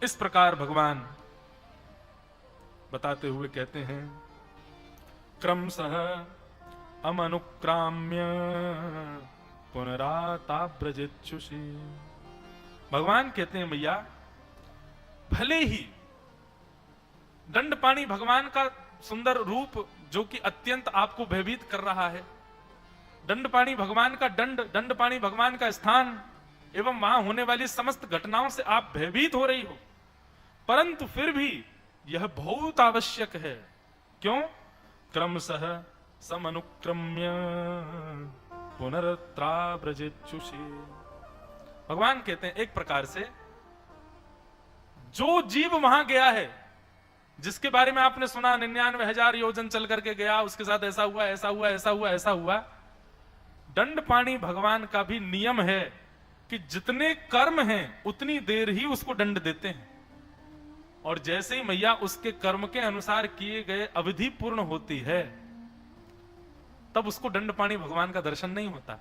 इस प्रकार भगवान बताते हुए कहते हैं, क्रमशः अमनुक्राम्य पुनराताव्रजेच्छुषि। भगवान कहते हैं, भैया भले ही दंडपाणि भगवान का सुंदर रूप जो कि अत्यंत आपको भयभीत कर रहा है, दंडपाणि भगवान का दंड, दंडपाणि भगवान का स्थान एवं वहां होने वाली समस्त घटनाओं से आप भयभीत हो रही हो, परंतु फिर भी यह बहुत आवश्यक है। क्यों? क्रमशः समनुक्रम्य पुनरत्राव्रजेच्छुषि। भगवान कहते हैं एक प्रकार से जो जीव वहां गया है, जिसके बारे में आपने सुना 99,000 योजन चल करके गया, उसके साथ ऐसा हुआ, ऐसा हुआ, ऐसा हुआ, ऐसा हुआ, दंडपाणी भगवान का भी नियम है कि जितने कर्म हैं उतनी देर ही उसको दंड देते हैं, और जैसे ही मैया उसके कर्म के अनुसार किए गए अवधि पूर्ण होती है तब उसको दंडपाणी भगवान का दर्शन नहीं होता।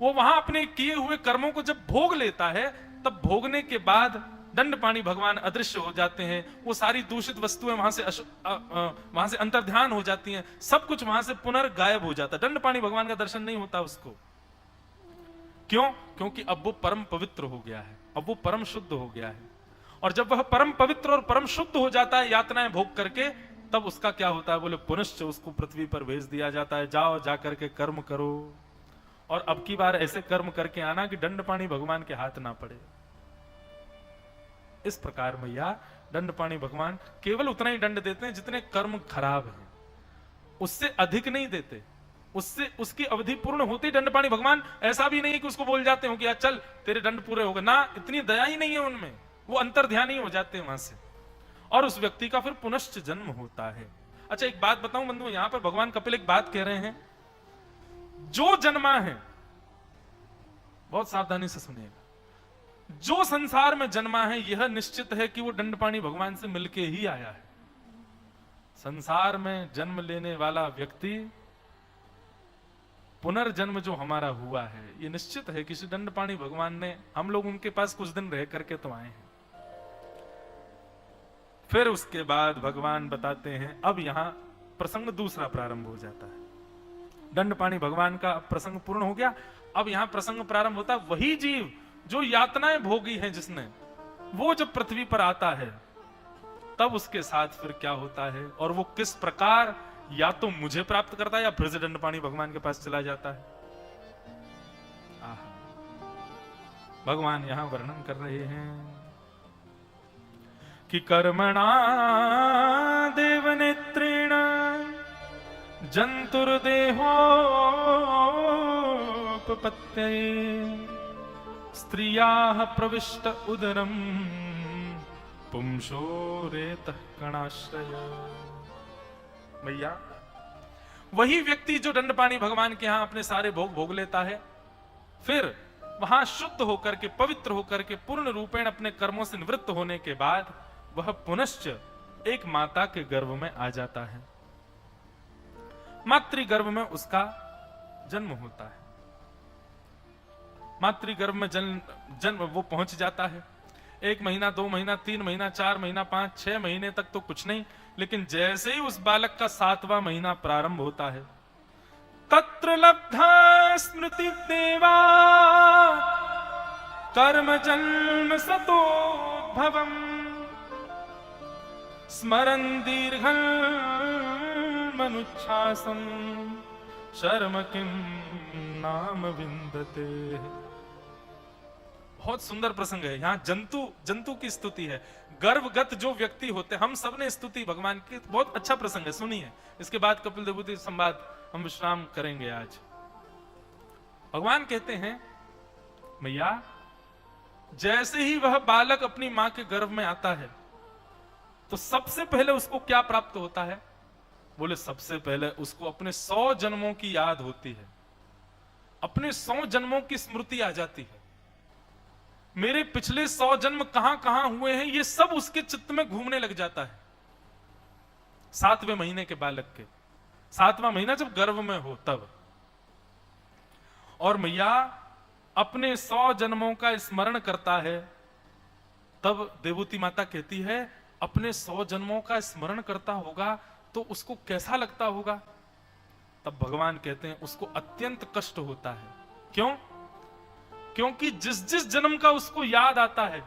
वो वहां अपने किए हुए कर्मों को जब भोग लेता है तब भोगने के बाद दंडपाणी भगवान अदृश्य हो जाते हैं। वो सारी दूषित वस्तुएं वहां से अंतर्ध्यान हो जाती हैं, सब कुछ वहां से पुनर्गायब हो जाता है। दंडपाणी भगवान का दर्शन नहीं होता उसको। क्यों? क्योंकि अब वो परम पवित्र हो गया है, अब वो परम शुद्ध हो गया है। और जब वह परम पवित्र और परम शुद्ध हो जाता है यातनाएं भोग करके, तब उसका क्या होता है? बोले पुनश्च उसको पृथ्वी पर भेज दिया जाता है, जाओ जा करके कर्म करो, और अब की बार ऐसे कर्म करके आना कि दंडपाणी भगवान के हाथ ना पड़े। इस प्रकार मैया दंडपाणी भगवान केवल उतना ही दंड देते हैं जितने कर्म खराब हैं, उससे अधिक नहीं देते। उससे उसकी अवधि पूर्ण होते ही दंडपाणी भगवान ऐसा भी नहीं है कि उसको बोल जाते हो कि यार चल तेरे दंड पूरे हो गए, ना, इतनी दया ही नहीं है उनमें, वो अंतर्ध्यानी हो जाते हैं वहां से, और उस व्यक्ति का फिर पुनश्च जन्म होता है। अच्छा एक बात बताऊं बंधु, यहां पर भगवान कपिल एक बात कह रहे हैं, जो जन्मा है, बहुत सावधानी से सुनिएगा, जो संसार में जन्मा है यह निश्चित है कि वो दंडपाणी भगवान से मिलके ही आया है। संसार में जन्म लेने वाला व्यक्ति, पुनर्जन्म जो हमारा हुआ है ये निश्चित है कि श्री दंडपाणी भगवान ने, हम लोग उनके पास कुछ दिन रह करके तो आए हैं। फिर उसके बाद भगवान बताते हैं, अब यहां प्रसंग दूसरा प्रारंभ हो जाता है। दंडपाणी भगवान का प्रसंग पूर्ण हो गया, अब यहां प्रसंग प्रारंभ होता है। वही जीव जो यातनाएं भोगी हैं जिसने, वो जब पृथ्वी पर आता है तब उसके साथ फिर क्या होता है, और वो किस प्रकार या तो मुझे प्राप्त करता है या फिर से दंडपाणी भगवान के पास चला जाता है। भगवान यहां वर्णन कर रहे हैं कि कर्मणा देवनेत्रेण जंतुर्देहोपपत्तये स्त्रियाः प्रविष्ट उदरम पुंसो रेतः कणाश्रय। भैया वही व्यक्ति जो दंडपाणी भगवान के यहां अपने सारे भोग भोग लेता है, फिर वहां शुद्ध होकर के, पवित्र होकर के, पूर्ण रूपेण अपने कर्मों से निवृत्त होने के बाद वह पुनश्च एक माता के गर्भ में आ जाता है। मातृगर्भ में उसका जन्म होता है। मातृगर्भ में जन्म वो पहुंच जाता है। 1 महीना, 2 महीना, 3 महीना, 4 महीना, 5, 6 महीने तक तो कुछ नहीं, लेकिन जैसे ही उस बालक का 7वां महीना प्रारंभ होता है, तत्र लब्धा स्मृति देवा कर्म जन्म सतोद्भवम् स्मरन् दीर्घं मनुच्छासं शर्म किं नाम विन्दते। बहुत सुंदर प्रसंग है। यहाँ जंतु की स्तुति है। गर्भगत जो व्यक्ति होते, हम सब ने स्तुति भगवान की, बहुत अच्छा प्रसंग है, सुनिए। इसके बाद कपिल देवभूति संवाद हम विश्राम करेंगे आज। भगवान कहते हैं, मैया जैसे ही वह बालक अपनी मां के गर्भ में आता है तो सबसे पहले उसको क्या प्राप्त होता है? बोले सबसे पहले उसको अपने 100 जन्मों की याद होती है, अपने 100 जन्मों की स्मृति आ जाती है। मेरे पिछले 100 जन्म कहां कहां हुए हैं ये सब उसके चित्त में घूमने लग जाता है। 7वें महीने के बालक के, 7वां महीना जब गर्भ में हो तब। और मैया अपने 100 जन्मों का स्मरण करता है, तब देवूती माता कहती है अपने 100 जन्मों का स्मरण करता होगा तो उसको कैसा लगता होगा? तब भगवान कहते हैं उसको अत्यंत कष्ट होता है। क्यों? क्योंकि जिस जिस जन्म का उसको याद आता है,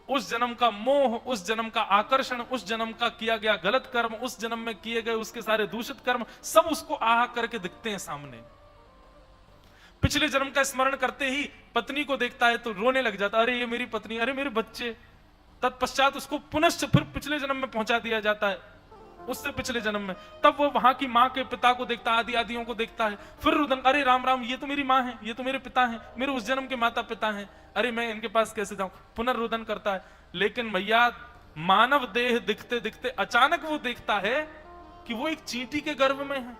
उस जन्म का मोह, उस जन्म का आकर्षण, उस जन्म का किया गया गलत कर्म, उस जन्म में किए गए उसके सारे दूषित कर्म, सब उसको आह करके दिखते हैं सामने। पिछले जन्म का स्मरण करते ही पत्नी को देखता है तो रोने लग जाता है, अरे ये मेरी पत्नी, अरे मेरे बच्चे। तत्पश्चात उसको पुनश्च फिर पिछले जन्म में पहुंचा दिया जाता है, उससे पिछले जन्म में। तब वो वहां की माँ के पिता को देखता है, आदि आदियों को देखता है, फिर रुदन, अरे राम राम, ये तो मेरी माँ है, ये तो मेरे पिता हैं, मेरे उस जन्म के माता पिता हैं, अरे मैं इनके पास कैसे जाऊं? पुनर्रुदन करता है। लेकिन मैया मानव देह दिखते दिखते अचानक वो देखता है कि वो एक चींटी के गर्भ में है।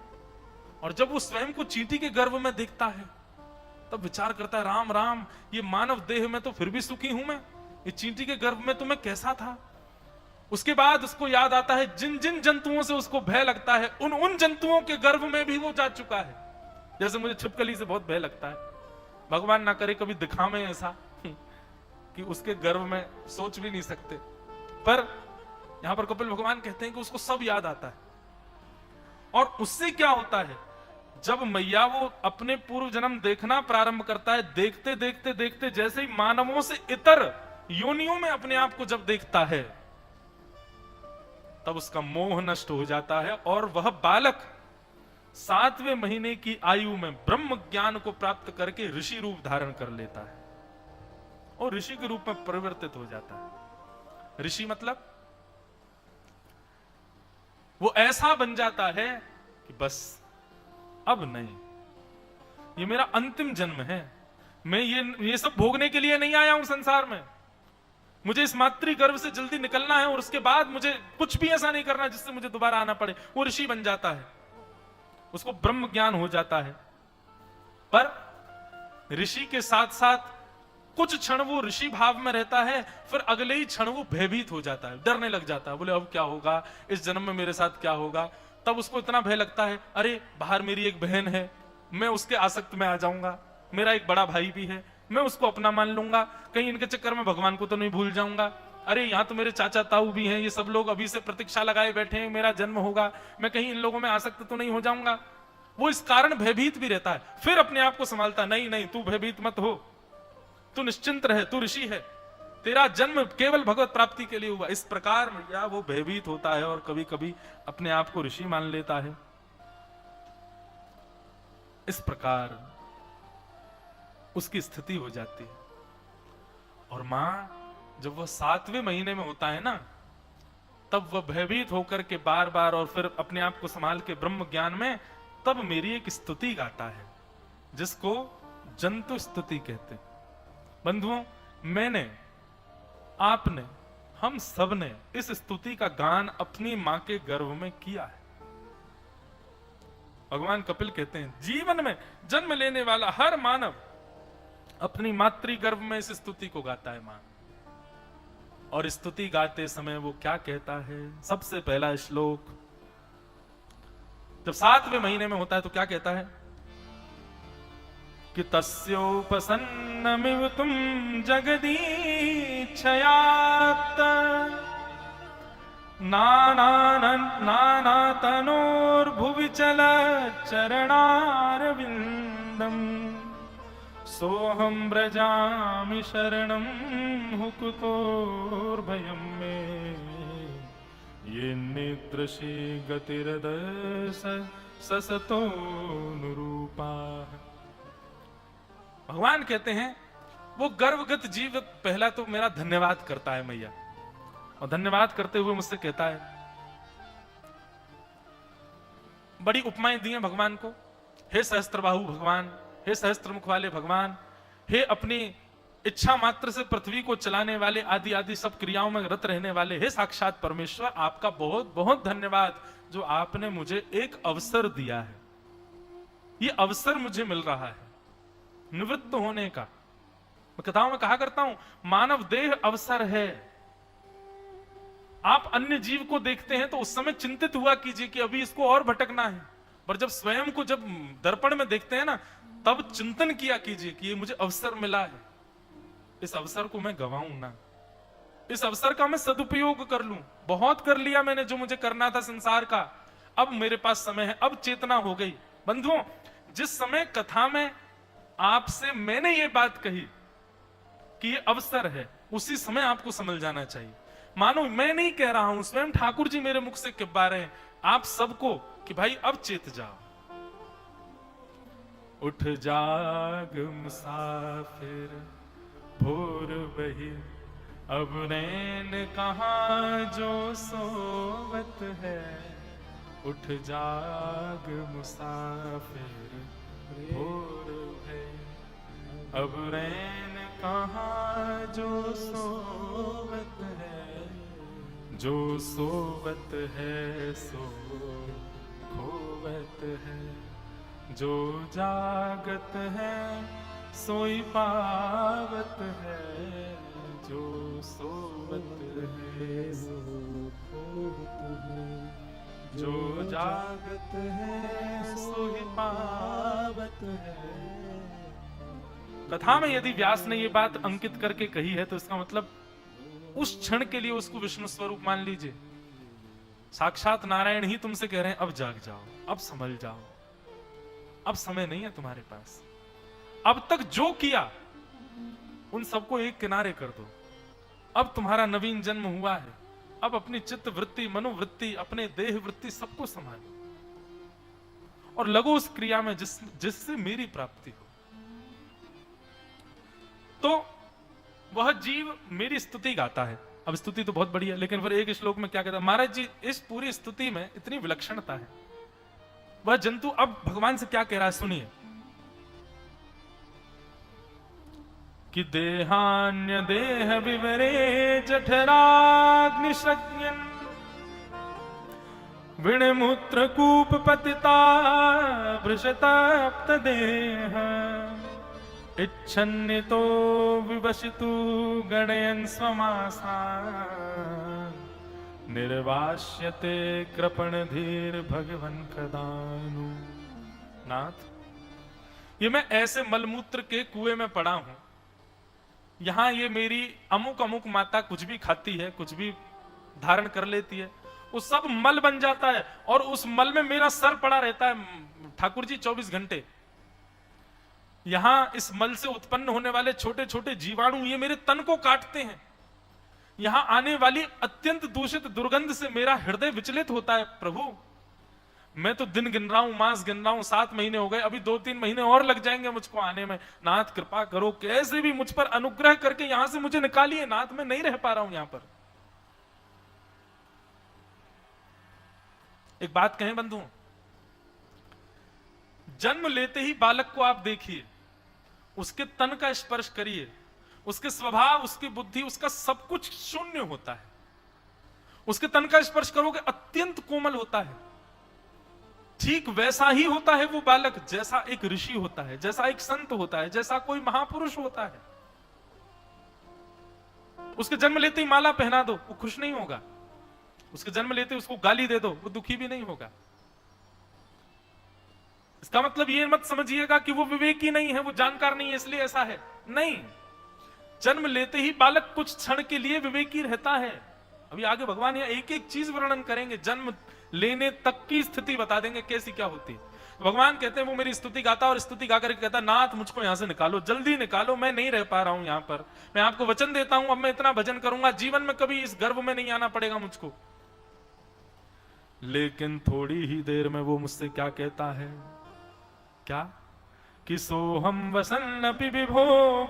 और जब वो स्वयं को चींटी के गर्भ में देखता है तब विचार करता है, राम राम, ये मानव देह में तो फिर भी सुखी हूं मैं, ये चींटी के गर्भ में तो मैं कैसा था। उसके बाद उसको याद आता है जिन जिन जंतुओं से उसको भय लगता है उन उन जंतुओं के गर्भ में भी वो जा चुका है। जैसे मुझे छिपकली से बहुत भय लगता है, भगवान ना करे कभी दिखावे ऐसा कि उसके गर्भ में सोच भी नहीं सकते, पर यहां पर कपिल भगवान कहते हैं कि उसको सब याद आता है। और उससे क्या होता है, जब मैया वो अपने पूर्व जन्म देखना प्रारंभ करता है, देखते देखते देखते जैसे ही मानवों से इतर योनियों में अपने आप को जब देखता है तब उसका मोह नष्ट हो जाता है और वह बालक 7वें महीने की आयु में ब्रह्म ज्ञान को प्राप्त करके ऋषि रूप धारण कर लेता है और ऋषि के रूप में परिवर्तित हो जाता है। ऋषि मतलब वो ऐसा बन जाता है कि बस अब नहीं, ये मेरा अंतिम जन्म है, मैं ये सब भोगने के लिए नहीं आया हूं संसार में, मुझे इस मातृ गर्भ से जल्दी निकलना है और उसके बाद मुझे कुछ भी ऐसा नहीं करना जिससे मुझे दोबारा आना पड़े। वो ऋषि बन जाता है, उसको ब्रह्म ज्ञान हो जाता है। पर ऋषि के साथ साथ कुछ क्षण वो ऋषि भाव में रहता है, फिर अगले ही क्षण वो भयभीत हो जाता है, डरने लग जाता है, बोले अब क्या होगा, इस जन्म में मेरे साथ क्या होगा। तब उसको इतना भय लगता है, अरे बाहर मेरी एक बहन है, मैं उसके आसक्त में आ जाऊंगा, मेरा एक बड़ा भाई भी है, मैं उसको अपना मान लूंगा, कहीं इनके चक्कर में भगवान को तो नहीं भूल जाऊंगा, अरे यहाँ तो मेरे चाचा ताऊ भी हैं, ये सब लोग अभी से प्रतीक्षा लगाए बैठे हैं, मेरा जन्म होगा, मैं कहीं इन लोगों में आसक्त तो नहीं हो जाऊंगा। वो इस कारण भयभीत भी रहता है, फिर अपने आप को संभालता, नहीं नहीं तू भयभीत मत हो, तू निश्चिंत रहे, तू ऋषि है, तेरा जन्म केवल भगवत प्राप्ति के लिए हुआ। इस प्रकार या वो भयभीत होता है और कभी कभी अपने आप को ऋषि मान लेता है। इस प्रकार उसकी स्थिति हो जाती है। और मां जब वह 7वें महीने में होता है ना, तब वह भयभीत होकर के बार बार और फिर अपने आप को संभाल के ब्रह्म ज्ञान में तब मेरी एक स्तुति गाता है जिसको जंतु स्तुति कहते हैं। बंधुओं, मैंने, आपने, हम सब ने इस स्तुति का गान अपनी मां के गर्भ में किया है। भगवान कपिल कहते हैं जीवन में जन्म लेने वाला हर मानव अपनी मातृ गर्भ में इस स्तुति को गाता है मां। और स्तुति गाते समय वो क्या कहता है, सबसे पहला श्लोक जब 7वें महीने में होता है तो क्या कहता है कि तस्योपसन्नमिव तुम जगदीच्छयात् नानातनोर्भुवि चल चरणारविन्दम् सोहम व्रजामि शरणं हुकुतोर्भयं मे ये निद्रशी गतिरदस ससतो नुरूपा। भगवान कहते हैं वो गर्भगत जीव पहला तो मेरा धन्यवाद करता है मैया, और धन्यवाद करते हुए मुझसे कहता है, बड़ी उपमाएं दी हैं भगवान को, हे सहस्त्रबाहु भगवान, हे सहस्त्रमुख वाले भगवान, हे अपनी इच्छा मात्र से पृथ्वी को चलाने वाले, आदि आदि सब क्रियाओं में रत रहने वाले, हे साक्षात परमेश्वर, आपका बहुत बहुत धन्यवाद जो आपने मुझे एक अवसर दिया है। ये अवसर मुझे मिल रहा है निवृत्त होने का। मैं कथाओं में कहा करता हूं, मानव देह अवसर है। आप अन्य जीव को देखते हैं तो उस समय चिंतित हुआ कीजिए कि अभी इसको और भटकना है, पर जब स्वयं को जब दर्पण में देखते हैं ना, तब चिंतन किया कीजिए कि ये मुझे अवसर मिला है, इस अवसर को मैं गवाऊं ना, इस अवसर का मैं सदुपयोग कर लूं। बहुत कर लिया मैंने जो मुझे करना था संसार का, अब मेरे पास समय है, अब चेतना हो गई। बंधुओं, जिस समय कथा में आपसे मैंने ये बात कही कि ये अवसर है, उसी समय आपको समझ जाना चाहिए। मानो मैं नहीं कह रहा हूं, स्वयं ठाकुर जी मेरे मुख से कहवा रहे हैं आप सबको कि भाई अब चेत जाओ। उठ जाग मुसाफिर भोर बही, अब नैन कहां जो सोवत है। उठ जाग मुसाफिर भोर भई, अब नैन कहां जो सोवत है। जो सोवत है सो खोवत है। जो जागत है सोई पावत है, जो सोवत है जो जागत है सोई पावत है। कथा में यदि व्यास ने ये बात अंकित करके कही है तो इसका मतलब उस क्षण के लिए उसको विष्णु स्वरूप मान लीजिए। साक्षात नारायण ही तुमसे कह रहे हैं अब जाग जाओ, अब संभल जाओ, अब समय नहीं है तुम्हारे पास। अब तक जो किया उन सबको एक किनारे कर दो। अब तुम्हारा नवीन जन्म हुआ है, अब अपनी चित्त वृत्ति, मनोवृत्ति, अपने देह वृत्ति सबको संभालो और लगो उस क्रिया में जिससे मेरी प्राप्ति हो। तो वह जीव मेरी स्तुति गाता है। अब स्तुति तो बहुत बड़ी है, लेकिन फिर एक श्लोक में क्या कहता है महाराज जी, इस पूरी स्तुति में इतनी विलक्षणता है। वह जंतु अब भगवान से क्या कह रहा है सुनिए कि देहान्य देह विवरे जठराग्निशज्ञन विणमूत्र कूप पतिता भृशतप्त देह इच्छन्नितो विवशितु गणयन् स्वमासान् निर्वास्यते कृपण धीर भगवन् कदानु। नाथ, ये मैं ऐसे मलमूत्र के कुएं में पड़ा हूं, यहां ये मेरी अमुक अमुक माता कुछ भी खाती है, कुछ भी धारण कर लेती है, वो सब मल बन जाता है और उस मल में मेरा सर पड़ा रहता है ठाकुर जी 24 घंटे। यहां इस मल से उत्पन्न होने वाले छोटे छोटे जीवाणु ये मेरे तन को काटते हैं। यहां आने वाली अत्यंत दूषित दुर्गंध से मेरा हृदय विचलित होता है। प्रभु, मैं तो दिन गिन रहा हूं, मास गिन रहा हूं, 7 महीने हो गए, अभी 2-3 महीने और लग जाएंगे मुझको आने में। नाथ कृपा करो, कैसे भी मुझ पर अनुग्रह करके यहां से मुझे निकालिए। नाथ, मैं नहीं रह पा रहा हूं यहां पर। एक बात कहें बंधु, जन्म लेते ही बालक को आप देखिए, उसके तन का स्पर्श करिए, उसके स्वभाव, उसकी बुद्धि, उसका सब कुछ शून्य होता है। उसके तन का स्पर्श करोगे अत्यंत कोमल होता है। ठीक वैसा ही होता है वो बालक जैसा एक ऋषि होता है, जैसा एक संत होता है, जैसा कोई महापुरुष होता है। उसके जन्म लेते ही माला पहना दो, वो खुश नहीं होगा। उसके जन्म लेते ही उसको गाली दे दो, वो दुखी भी नहीं होगा। इसका मतलब ये मत समझिएगा कि वो विवेकी नहीं है, वो जानकार नहीं है इसलिए ऐसा है। नहीं, जन्म लेते ही बालक कुछ क्षण के लिए विवेकी रहता है। अभी आगे भगवान यहाँ एक एक चीज वर्णन करेंगे, जन्म लेने तक की स्थिति बता देंगे कैसी क्या होती है। भगवान कहते हैं वो मेरी स्तुति गाता और स्तुति गाकर कहता, नाथ मुझको यहां से निकालो, जल्दी निकालो, मैं नहीं रह पा रहा हूं यहां पर। मैं आपको वचन देता हूं, अब मैं इतना भजन करूंगा, जीवन में कभी इस गर्भ में नहीं आना पड़ेगा मुझको। लेकिन थोड़ी ही देर में वो मुझसे क्या कहता है, क्या कि सोहम वसन्नपि विभो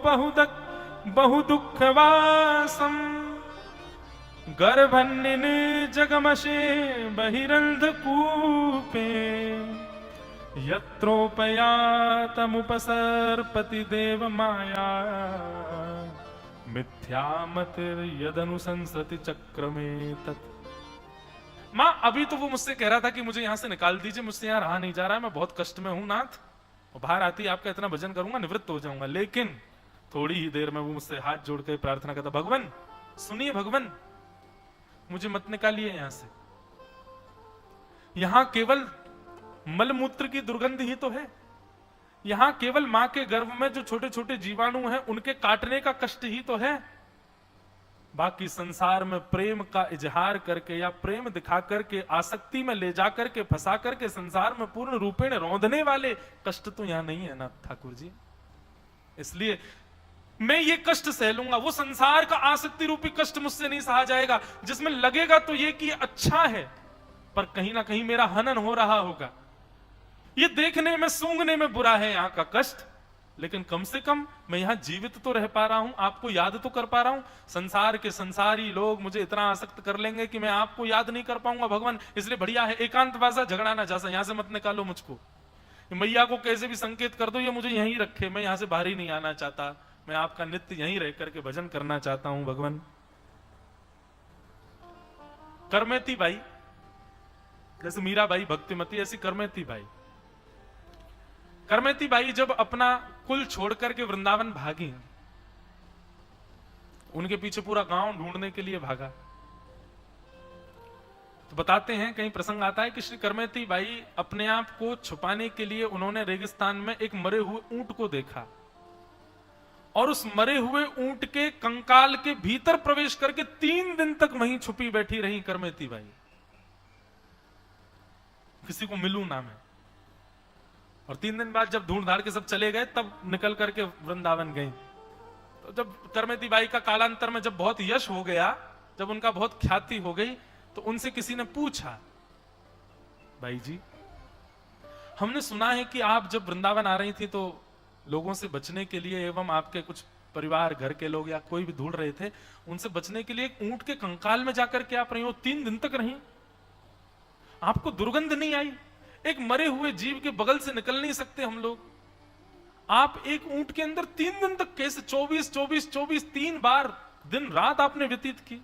बहु दुःखवासम गर्भन्निन जगमशे बहिरन्धकूपे यत्रोपयातमुपसर्पति देव माया मिथ्यामतिर्यदनुसंसति चक्रमे तत्। मां, अभी तो वो मुझसे कह रहा था कि मुझे यहां से निकाल दीजिए, मुझसे यहां रहा नहीं जा रहा है, मैं बहुत कष्ट में हूं नाथ, और बाहर आती आपका इतना भजन करूंगा, निवृत्त हो जाऊंगा। लेकिन थोड़ी ही देर में वो मुझसे हाथ जोड़ के प्रार्थना करता, भगवान सुनिए, भगवान मुझे मत निकालिए यहां से। यहां केवल मलमूत्र की दुर्गंध ही तो है, यहां केवल मां के गर्भ में जो छोटे छोटे जीवाणु हैं उनके काटने का कष्ट ही तो है। बाकी संसार में प्रेम का इजहार करके या प्रेम दिखा करके आसक्ति में ले जाकर के फंसा करके संसार में पूर्ण रूपेण रौंदने वाले कष्ट तो यहां नहीं है ना ठाकुर जी। इसलिए मैं ये कष्ट सह लूंगा, वो संसार का आसक्ति रूपी कष्ट मुझसे नहीं सहा जाएगा, जिसमें लगेगा तो ये कि अच्छा है पर कहीं ना कहीं मेरा हनन हो रहा होगा। ये देखने में, सूंघने में बुरा है यहाँ का कष्ट, लेकिन कम से कम मैं यहां जीवित तो रह पा रहा हूं, आपको याद तो कर पा रहा हूं। संसार के संसारी लोग मुझे इतना आसक्त कर लेंगे कि मैं आपको याद नहीं कर पाऊंगा भगवान। इसलिए बढ़िया है एकांतवासा, झगड़ा ना जा, यहां से मत निकालो मुझको। मैया को कैसे भी संकेत कर दो ये मुझे यहीं रखे, मैं यहां से बाहर ही नहीं आना चाहता, मैं आपका नित्य यहीं रह करके भजन करना चाहता हूं भगवान। करमेती बाई, जैसे मीरा बाई भक्तिमती, ऐसी करमेती बाई करमेती बाई जब अपना कुल छोड़ करके वृंदावन भागी, उनके पीछे पूरा गांव ढूंढने के लिए भागा। तो बताते हैं, कहीं प्रसंग आता है कि श्री करमेती बाई अपने आप को छुपाने के लिए उन्होंने रेगिस्तान में एक मरे हुए ऊंट को देखा और उस मरे हुए ऊंट के कंकाल के भीतर प्रवेश करके 3 दिन तक वहीं छुपी बैठी रही करमेती बाई, किसी को मिलूं ना मैं। और 3 दिन बाद जब ढूंढ धाड़ के सब चले गए तब निकल करके वृंदावन गई। तो जब करमेती बाई का कालांतर में जब बहुत यश हो गया, जब उनका बहुत ख्याति हो गई, तो उनसे किसी ने पूछा, बाई जी हमने सुना है कि आप जब वृंदावन आ रही थी तो लोगों से बचने के लिए एवं आपके कुछ परिवार घर के लोग या कोई भी ढूंढ रहे थे, उनसे बचने के लिए एक ऊंट के कंकाल में जाकर के आप रही हो, 3 दिन तक रही, आपको दुर्गंध नहीं आई? एक मरे हुए जीव के बगल से निकल नहीं सकते हम लोग, आप एक ऊंट के अंदर 3 दिन तक कैसे 24 3 बार दिन रात आपने व्यतीत की?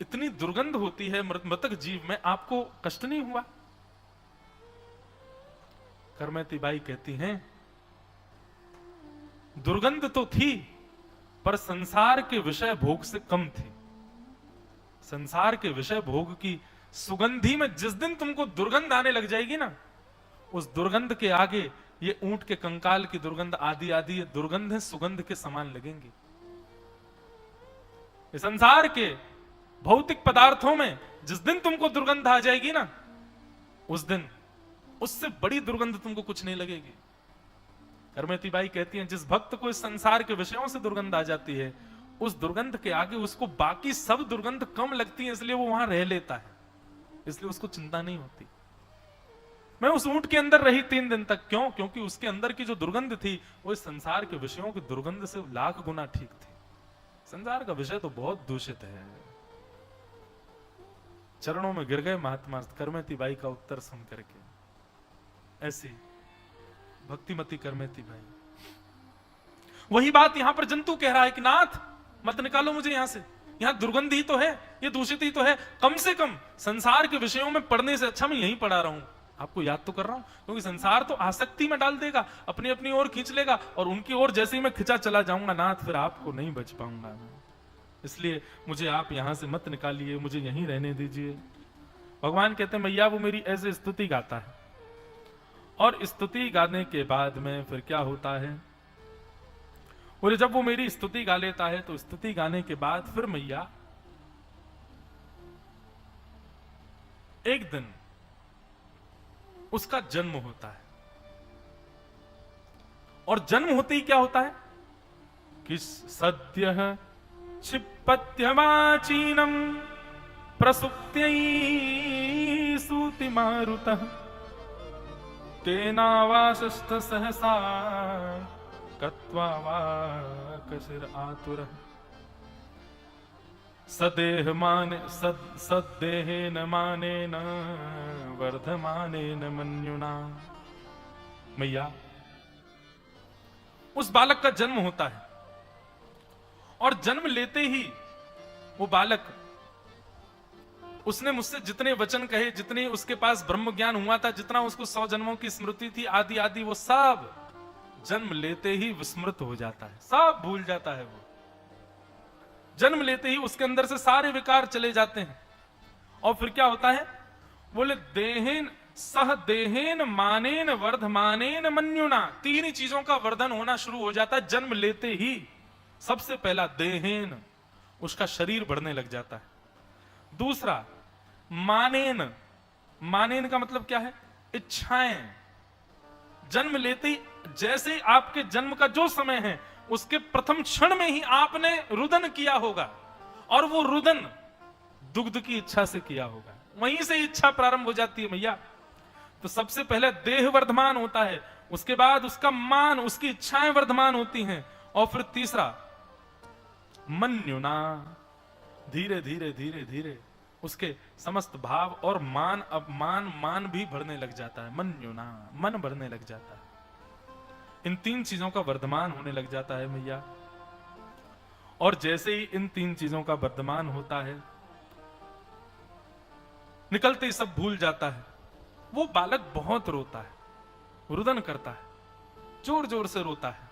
इतनी दुर्गंध होती है मृतक जीव में, आपको कष्ट नहीं हुआ? करमेती बाई कहती हैं, दुर्गंध तो थी पर संसार के विषय भोग से कम थी। संसार के विषय भोग की सुगंधी में जिस दिन तुमको दुर्गंध आने लग जाएगी ना, उस दुर्गंध के आगे ये ऊंट के कंकाल की दुर्गंध आदि आदि ये दुर्गंध है सुगंध के समान लगेंगी। इस संसार के भौतिक पदार्थों में जिस दिन तुमको दुर्गंध आ जाएगी ना, उस दिन उससे बड़ी दुर्गंध तुमको कुछ नहीं लगेगी। करमेती बाई कहती हैं, जिस भक्त को इस संसार के विषयों से दुर्गंध आ जाती है, उस दुर्गंध के आगे उसको बाकी सब दुर्गंध कम लगती है, इसलिए वो वहां रह लेता है, इसलिए उसको चिंता नहीं होती। मैं उस ऊंट के अंदर रही 3 दिन तक, क्यों? क्योंकि उसके अंदर की जो दुर्गंध थी वो इस संसार के विषयों की दुर्गंध से लाख गुना ठीक थी। संसार का विषय तो बहुत दूषित है। चरणों में गिर गए महात्मा करमेती बाई का उत्तर सुन करके। ऐसी भक्तिमती करमेती बाई। वही बात यहां पर जंतु कह रहा है कि नाथ मत निकालो मुझे यहां से, यहां दुर्गंध ही तो है, ये दूषित ही तो है, कम से कम संसार के विषयों में पढ़ने से अच्छा मैं यहीं पढ़ा रहा हूं। आपको याद तो कर रहा हूं, क्योंकि संसार तो आसक्ति में डाल देगा, अपनी अपनी ओर खींच लेगा, और उनकी ओर जैसे ही मैं खिंचा चला जाऊंगा नाथ, फिर आपको नहीं बच पाऊंगा। इसलिए मुझे आप यहां से मत निकालिए, मुझे यहीं रहने दीजिए। भगवान कहते हैं, मैया वो मेरी ऐसे स्तुति गाता है, और स्तुति गाने के बाद में फिर क्या होता है, और जब वो मेरी स्तुति गा लेता है तो स्तुति गाने के बाद फिर मैया एक दिन उसका जन्म होता है। और जन्म होते ही क्या होता है कि सद्यः क्षिपत्यमाचीनम प्रसुप्त्यै सूतिमारुतः तेनावासस्थ सहसा कत्वा वाकशिर आतुरः सद्देहेन मानेन वर्धमानेन मन्युना। मैया उस बालक का जन्म होता है, और जन्म लेते ही वो बालक, उसने मुझसे जितने वचन कहे, जितने उसके पास ब्रह्म ज्ञान हुआ था, जितना उसको 100 जन्मों की स्मृति थी आदि आदि, वो सब जन्म लेते ही विस्मृत हो जाता है, सब भूल जाता है। वो जन्म लेते ही उसके अंदर से सारे विकार चले जाते हैं। और फिर क्या होता है, बोले देहेन सह देहेन मानेन वर्धमानेन मन्युना। 3 ही चीजों का वर्धन होना शुरू हो जाता है जन्म लेते ही। सबसे पहला देहेन, उसका शरीर बढ़ने लग जाता है। दूसरा मानेन, मानेन का मतलब क्या है, इच्छाएं। जन्म लेते ही, जैसे आपके जन्म का जो समय है उसके प्रथम क्षण में ही आपने रुदन किया होगा, और वो रुदन दुग्ध की इच्छा से किया होगा, वहीं से इच्छा प्रारंभ हो जाती है मैया। तो सबसे पहले देह वर्धमान होता है, उसके बाद उसका मान, उसकी इच्छाएं वर्धमान होती हैं, और फिर तीसरा मन्युना, धीरे धीरे धीरे धीरे उसके समस्त भाव और मान, अब मान भी बढ़ने लग जाता है। मन्युना, मन बढ़ने लग जाता है। इन 3 चीजों का वर्धमान होने लग जाता है मैया। और जैसे ही इन 3 चीजों का वर्धमान होता है, निकलते ही सब भूल जाता है। वो बालक बहुत रोता है, रुदन करता है, जोर जोर से रोता है,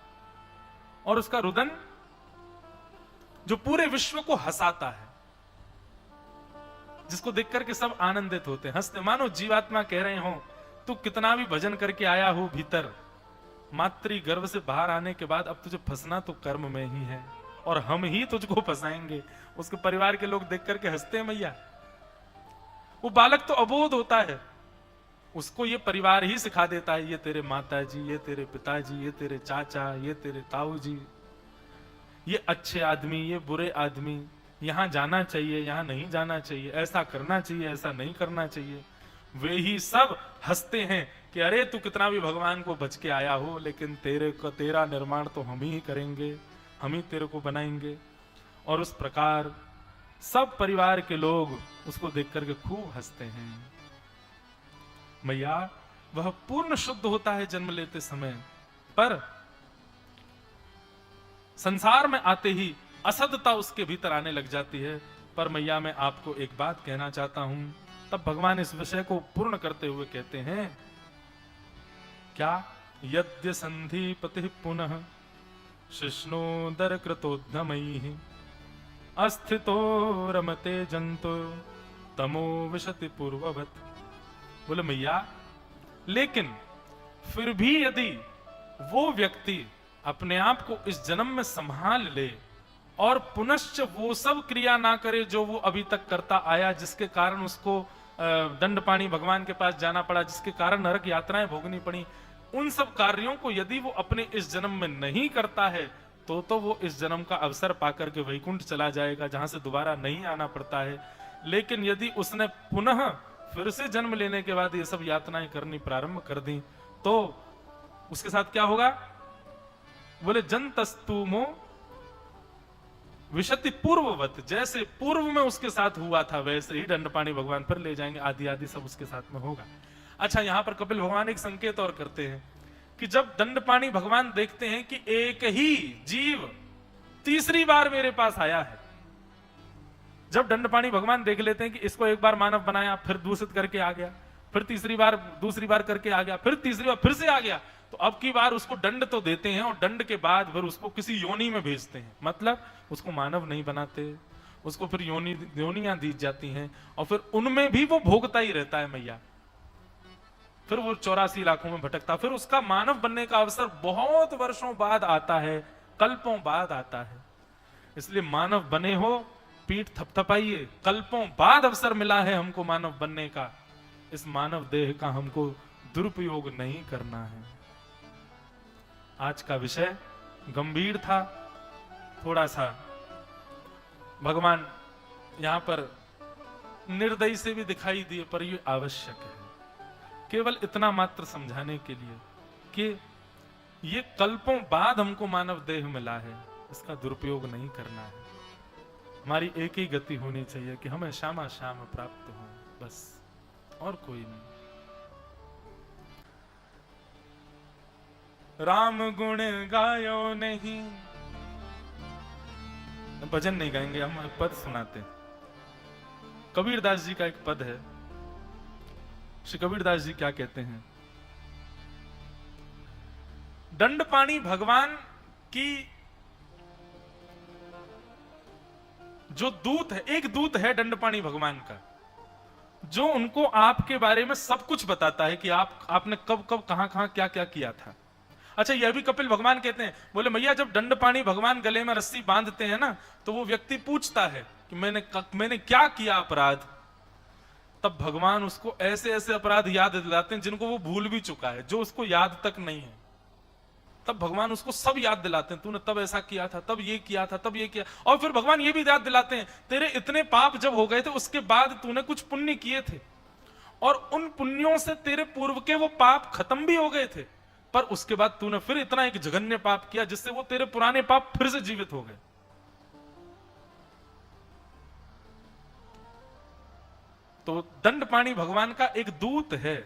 और उसका रुदन जो पूरे विश्व को हंसाता है, जिसको देख करके सब आनंदित होते हैं, हंसते, मानो जीवात्मा कह रहे हो तू कितना भी भजन करके आया हो भीतर, मातृ गर्भ से बाहर आने के बाद अब तुझे फंसना तो कर्म में ही है और हम ही तुझको फंसाएंगे। उसके परिवार के लोग देख करके हंसते हैं मैया। वो बालक तो अबोध होता है, उसको ये परिवार ही सिखा देता है, ये तेरे माता जी, ये तेरे पिताजी, ये तेरे चाचा, ये तेरे ताऊ जी, ये अच्छे आदमी, ये बुरे आदमी, यहां जाना चाहिए, यहां नहीं जाना चाहिए, ऐसा करना चाहिए, ऐसा नहीं करना चाहिए। वे ही सब हंसते हैं कि अरे तू कितना भी भगवान को बच के आया हो, लेकिन तेरा निर्माण तो हम ही करेंगे, हम ही तेरे को बनाएंगे। और उस प्रकार सब परिवार के लोग उसको देख करके खूब हंसते हैं। मैया वह पूर्ण शुद्ध होता है जन्म लेते समय, पर संसार में आते ही असदता उसके भीतर आने लग जाती है। पर मैया मैं आपको एक बात कहना चाहता हूं। तब भगवान इस विषय को पूर्ण करते हुए कहते हैं, क्या यद्य संधि पति पुनः शिष्णोदर कृतोद्यमैः अस्थितो रमते जंतु तमो विशति पूर्ववत। बोले मैया, लेकिन फिर भी यदि वो व्यक्ति अपने आप को इस जन्म में संभाल ले और पुनश्च वो सब क्रिया ना करे जो वो अभी तक करता आया, जिसके कारण उसको दंड पानी भगवान के पास जाना पड़ा, जिसके कारण नरक यात्राएं भोगनी पड़ी, उन सब कार्यों को यदि वो अपने इस जन्म में नहीं करता है तो वो इस जन्म का अवसर पाकर के वैकुंठ चला जाएगा, जहां से दोबारा नहीं आना पड़ता है। लेकिन यदि उसने पुनः फिर से जन्म लेने के बाद ये सब यातनाएं करनी प्रारंभ कर दी तो उसके साथ क्या होगा? बोले जंतस्तुमो विशति पूर्ववत, जैसे पूर्व में उसके साथ हुआ था वैसे ही दंड पानी भगवान फिर ले जाएंगे, आदि आदि सब उसके साथ में होगा। अच्छा, यहां पर कपिल भगवान एक संकेत और करते हैं कि जब दंड पानी भगवान देखते हैं कि एक ही जीव तीसरी बार मेरे पास आया है, जब दंड पानी भगवान देख लेते हैं कि इसको एक बार मानव बनाया, फिर दूषित करके आ गया, फिर तीसरी बार दूसरी बार करके आ गया, फिर तीसरी बार फिर से आ गया, तो अब की बार उसको दंड तो देते हैं और दंड के बाद फिर उसको किसी योनि में भेजते हैं, मतलब उसको मानव नहीं बनाते, उसको फिर योनियां दी जाती हैं और फिर उनमें भी वो भोगता ही रहता है मैया। फिर वो 84 लाखों में भटकता, फिर उसका मानव बनने का अवसर बहुत वर्षों बाद आता है, कल्पों बाद आता है। इसलिए मानव बने हो, पीठ थपथपाइए, कल्पों बाद अवसर मिला है हमको मानव बनने का, इस मानव देह का हमको दुरुपयोग नहीं करना है। आज का विषय गंभीर था, थोड़ा सा भगवान यहां पर निर्दयी से भी दिखाई दिए, पर यह आवश्यक है केवल इतना मात्र समझाने के लिए कि ये कल्पों बाद हमको मानव देह मिला है, इसका दुरुपयोग नहीं करना है। हमारी एक ही गति होनी चाहिए कि हमें श्यामा श्याम प्राप्त हो, बस, और कोई नहीं। राम गुण गायो नहीं, भजन नहीं गाएंगे हम, पद सुनाते। कबीरदास जी का एक पद है, श्री कबीरदास जी क्या कहते हैं? दंड पानी भगवान की जो दूत है, एक दूत है दंड पानी भगवान का, जो उनको आपके बारे में सब कुछ बताता है कि आपने कब कब कहां कहां क्या क्या किया था। अच्छा, यह भी कपिल भगवान कहते हैं, बोले मैया जब दंड पानी भगवान गले में रस्सी बांधते हैं ना, तो वो व्यक्ति पूछता है कि मैंने क्या किया अपराध, तब भगवान उसको ऐसे ऐसे अपराध याद दिलाते हैं जिनको वो भूल भी चुका है, जो उसको याद तक नहीं है। तब भगवान उसको सब याद दिलाते हैं, तूने तब ऐसा किया था, तब ये किया था, तब ये किया। और फिर भगवान ये भी याद दिलाते हैं, तेरे इतने पाप जब हो गए थे उसके बाद तूने कुछ पुण्य किए थे और उन पुण्यों से तेरे पूर्व के वो पाप खत्म भी हो गए थे, पर उसके बाद तूने फिर इतना एक जघन्य पाप किया जिससे वो तेरे पुराने पाप फिर से जीवित हो गए। तो दंड पानी भगवान का एक दूत है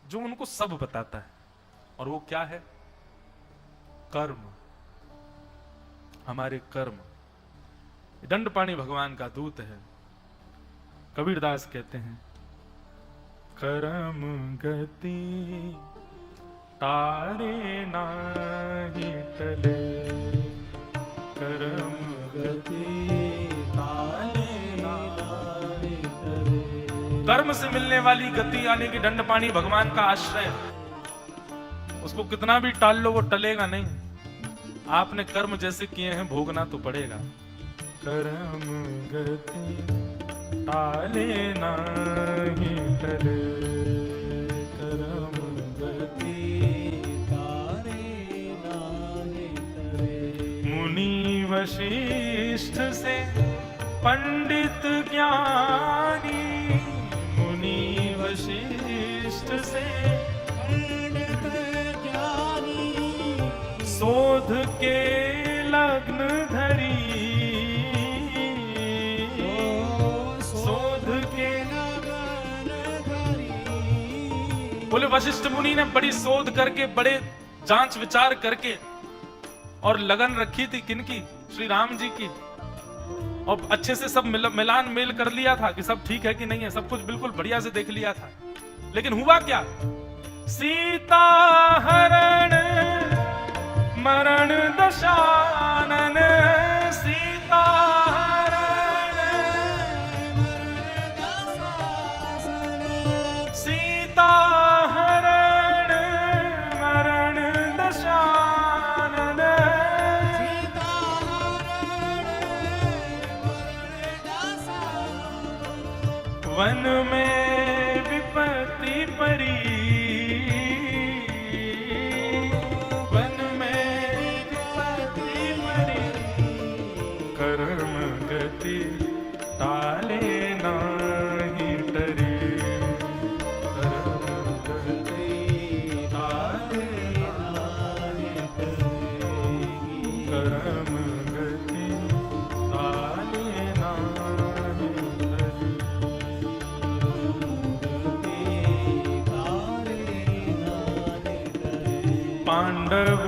जो उनको सब बताता है, और वो क्या है? कर्म, हमारे कर्म। दंड पानी भगवान का दूत है। कबीरदास कहते हैं, कर्म गति तारे नाही टले, कर्म गति ताले नाही टले। कर्म से मिलने वाली गति यानी कि दंड पाणी भगवान का आश्रय, उसको कितना भी टाल लो वो टलेगा नहीं। आपने कर्म जैसे किए हैं भोगना तो पड़ेगा। कर्म गति टाले नाही टले, कर्म गति तारे नाही टले। मुनि वशिष्ठ से पंडित ज्ञानी, मुनि वशिष्ठ से शोध के लग्न धरी, शोध के लग्न धरी। बोले वशिष्ठ मुनि ने बड़ी शोध करके, बड़े जांच विचार करके और लगन रखी थी किनकी? श्री राम जी की। और अच्छे से सब मिलान मेल कर लिया था कि सब ठीक है कि नहीं है, सब कुछ बिल्कुल बढ़िया से देख लिया था। लेकिन हुआ क्या? सीता हरण मरण दशानन, सीता हरण मरण दशानन, सीता हरण मरण दशानन, सीता हरण मरण दशानन। वन में विपत्ति परी, ताले नाही टरे, कर्म गति ताले नाही टरे, कर्म गति ताले नाही टरे। पांडव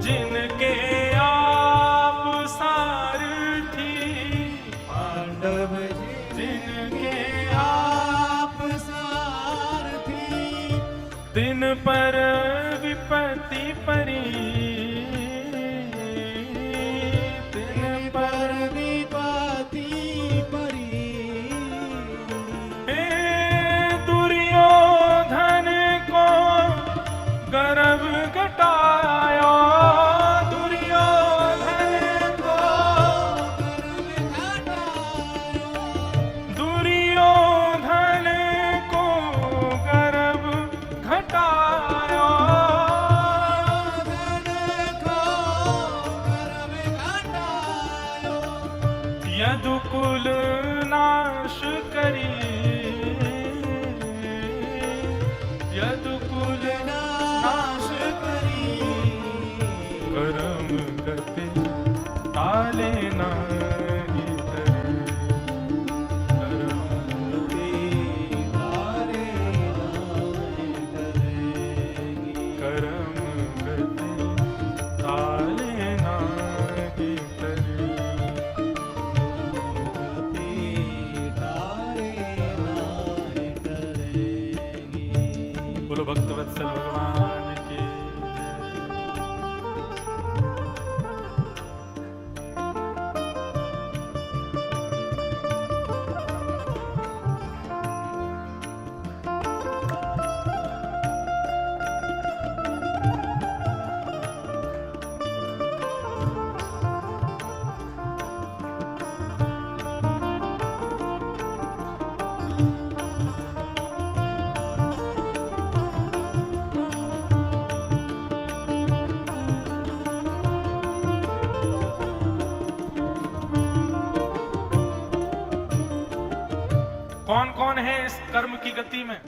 जिनके आप सारथी, पांडव जिनके आप सारथी, दिन पर विपत्ति परी, दिन पर विपत्ति परी। दुर्योधन को गर्भ घटाया, यदुकुल नाश करी, यदुकुल नाश करी। कर्म गति ताले नाही टरे, कर्म गति ताले नाही टरे, कर्म गति ताले नाही टरे। बोलो भक्तवत्सल भगवान की। कौन कौन है इस कर्म की गति में?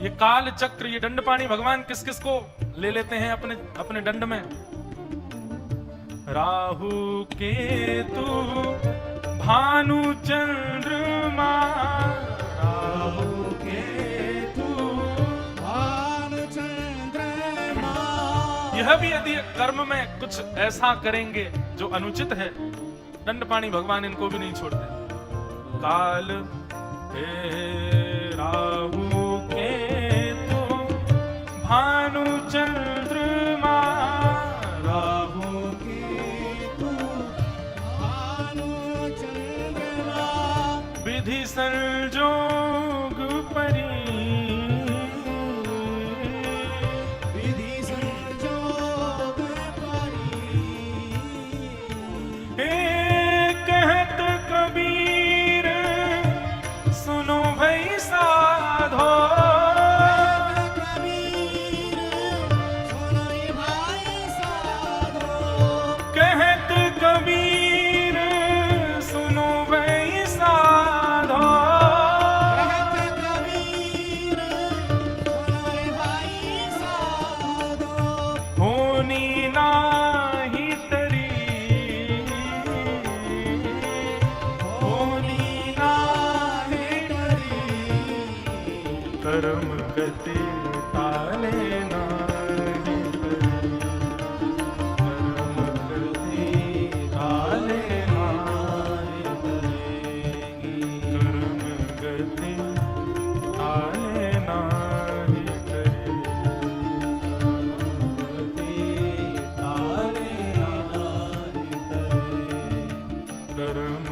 ये काल चक्र, ये दंड पाणी भगवान किस किस को ले लेते हैं अपने अपने दंड में? राहु केतु भानु चंद्रमा, राहु केतु भानु चंद्रमा। यह भी यदि कर्म में कुछ ऐसा करेंगे जो अनुचित है, दंड पाणी भगवान इनको भी नहीं छोड़ते। काल हे राहु केतु भानु चंद्रमा राहु केतु भानु चंद्रमा विधि संजोग परी विधि संजोग परी हे कहत कबीर सुनो भई साधो कबीर सुनो भाई साधो कहत कबीर सुनो भई साधो कहत कबीर सुनो भाई साधो होनी नाही तरी होनी नाहि डरी कर्म गति ताले नाही तरी कर्म गति ताले नाही कर्म गति ताले नाही तरी ताले नाहि तरे कर्म